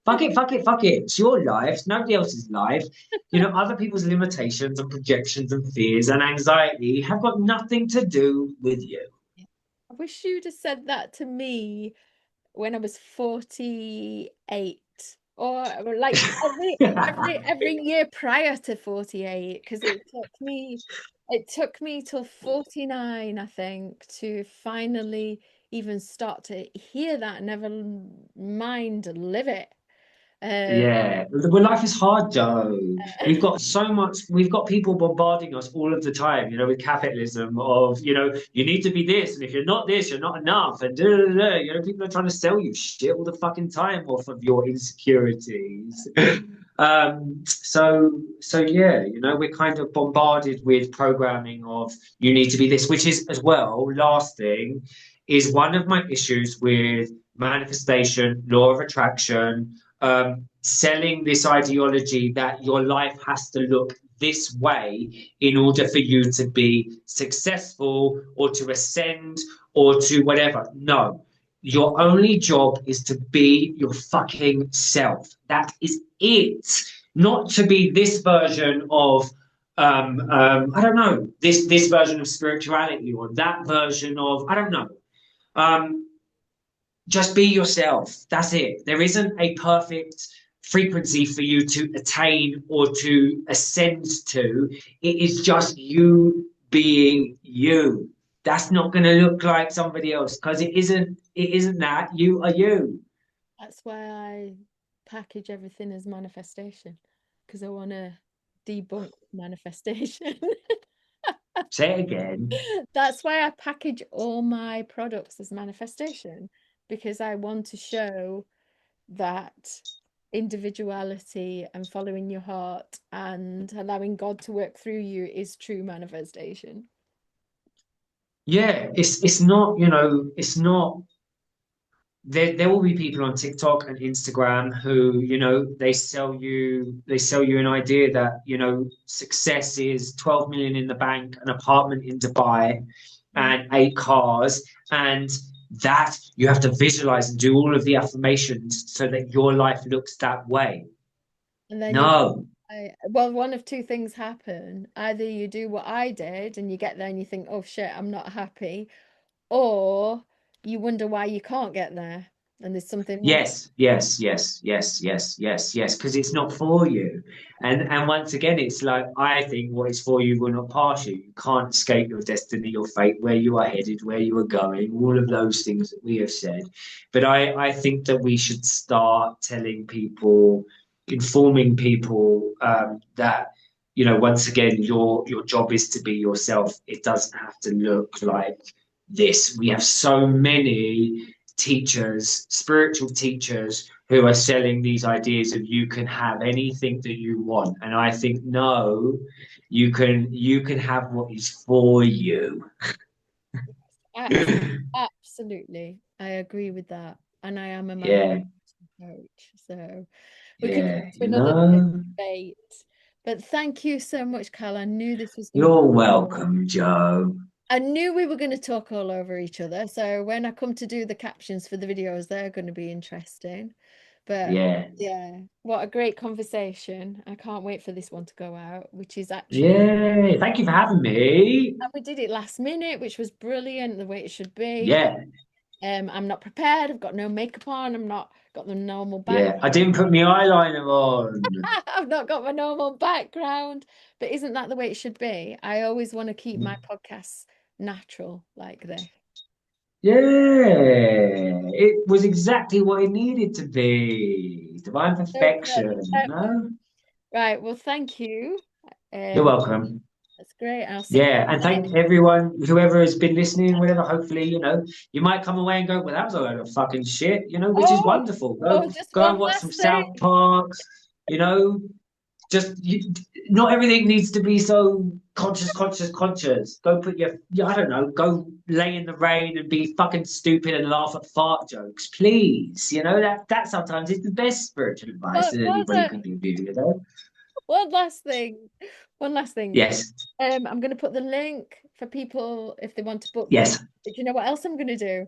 Fuck it, fuck it, fuck it. It's your life. It's nobody else's life. You know, other people's limitations and projections and fears and anxiety have got nothing to do with you. I wish you'd have said that to me when I was 48, or like every year prior to 48, because it took me till 49, I think, to finally even start to hear that, never mind live it. Um, Yeah, well, life is hard, Joe. We've got people bombarding us all of the time, you know, with capitalism of, you know, you need to be this, and if you're not this, you're not enough, and da, da, da, da. You know, people are trying to sell you shit all the fucking time off of your insecurities. So yeah, you know, we're kind of bombarded with programming of you need to be this, which is as well, last thing, is one of my issues with manifestation, law of attraction, selling this ideology that your life has to look this way in order for you to be successful or to ascend or to whatever. No, your only job is to be your fucking self. That is it. Not to be this version of I don't know, this version of spirituality or that version of I don't know. Um, just be yourself. That's it. There isn't a perfect frequency for you to attain or to ascend to. It is just you being you. That's not going to look like somebody else because it isn't. It isn't that. You are you. that's why I package everything as manifestation, because I want to debunk manifestation. Say it again. That's why I package all my products as manifestation, because I want to show that individuality and following your heart and allowing God to work through you is true manifestation. Yeah, it's not. You know, it's not. There will be people on TikTok and Instagram who, you know, they sell you an idea that, you know, success is 12 million in the bank, an apartment in Dubai, Mm. and 8 cars, and that you have to visualize and do all of the affirmations so that your life looks that way. And then No. well, one of two things happen. Either you do what I did and you get there and you think, oh shit, I'm not happy, or you wonder why you can't get there and there's something wrong. Yes, yes, yes, yes, yes, yes, yes, because it's not for you. And once again, it's like I think what is for you will not pass you. You can't escape your destiny, your fate, where you are headed, where you are going, all of those things that we have said. But I think that we should start telling people, informing people that, you know, once again, your job is to be yourself. It doesn't have to look like this. We have so many teachers, spiritual teachers, who are selling these ideas of you can have anything that you want. And I think no, you can have what is for you. Abs- Absolutely. I agree with that. And I am a manifestation Yeah, coach. So we could go yeah, to you another know. debate. But thank you so much, Cal. I knew this was going to You're welcome, Joe. I knew we were going to talk all over each other. So when I come to do the captions for the videos, they're going to be interesting. But Yeah. yeah, what a great conversation. I can't wait for this one to go out, which is actually, Yeah. Thank you for having me. and we did it last minute, which was brilliant, the way it should be. Yeah. I'm not prepared. I've got no makeup on. I'm not got the normal Yeah. I background. didn't put my eyeliner on. I've not got my normal background. But isn't that the way it should be? I always want to keep my podcasts natural like this. Yeah. It was exactly what it needed to be. Divine So perfection, you perfect. know? Right. Well, thank you. You're Um, welcome. that's great. I'll see Yeah, and you. thank everyone, whoever has been listening, whatever. Hopefully, you know, you might come away and go, "Well, that was a load of fucking shit," you know, which is Oh, wonderful. oh, Go, just go one and watch some last thing. South Parks, you know. Just not everything needs to be so conscious. Go put your, I don't know, go lay in the rain and be fucking stupid and laugh at fart jokes, please. You know that sometimes is the best spiritual advice But that anybody can give you. You know. one last thing. One last thing. Yes. I'm going to put the link for people if they want to book me. Yes. But you know what else I'm going to do?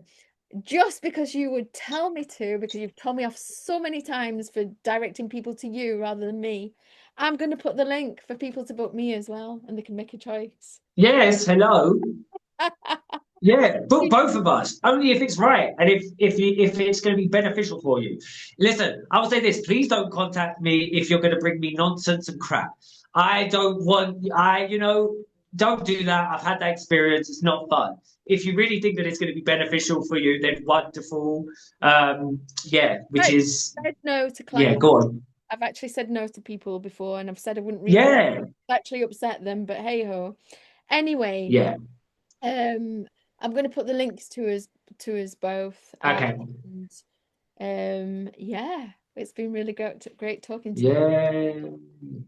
Just because you would tell me to, because you've told me off so many times for directing people to you rather than me, I'm going to put the link for people to book me as well, and they can make a choice. Yes. Hello. Yeah, book both of us. Only if it's right and if it's going to be beneficial for you. Listen, I'll say this: please don't contact me if you're going to bring me nonsense and crap. I don't want. Don't do that. I've had that experience. It's not fun. If you really think that it's going to be beneficial for you, then wonderful. Yeah, which I is said no to yeah. clients. Go on. I've actually said no to people before, and I've said I wouldn't refund, Yeah, actually upset them, but hey ho. Anyway, yeah. um, I'm going to put the links to us both, Okay. and yeah, it's been really great talking to you. Yeah.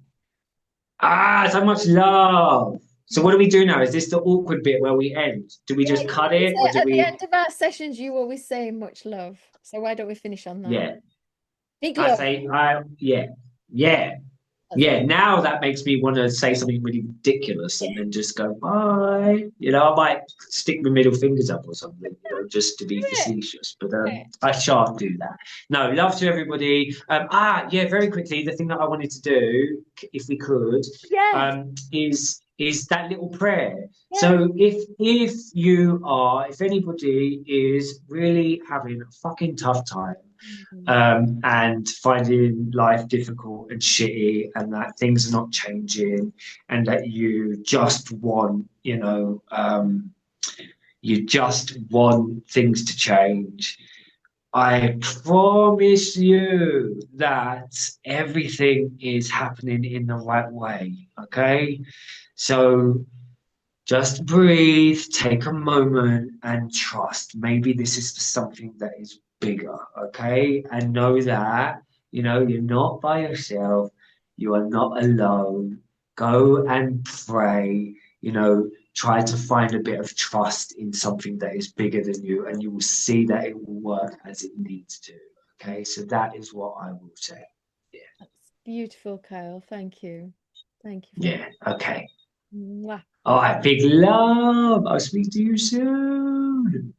Ah, so much love. So what do we do now? Is this the awkward bit where we end? Do we Yeah, just you cut always it or say do at the we? end of our sessions, you always say much love. So why don't we finish on that? Yeah, Big I love. say, yeah, yeah, That's yeah. right. Now that makes me want to say something really ridiculous and then just go bye. I might stick my middle fingers up or something, just to Do be it. facetious. But Do it. I shan't do that. No, love to everybody. Yeah, very quickly, the thing that I wanted to do, if we could, Yes. is that little prayer. Yes. So if anybody is really having a fucking tough time Mhm. and finding life difficult and shitty, and that things are not changing, and that you just want things to change. I promise you that everything is happening in the right way. Okay. So just breathe, take a moment and trust. Maybe this is for something that is bigger, okay? And know that, you're not by yourself. You are not alone. Go and pray, try to find a bit of trust in something that is bigger than you, and you will see that it will work as it needs to, okay? So that is what I will say. Yeah. That's beautiful, Kyle. Thank you. Thank you for that. Yeah. Okay. Mwah. All right. Big love. I'll speak to you soon.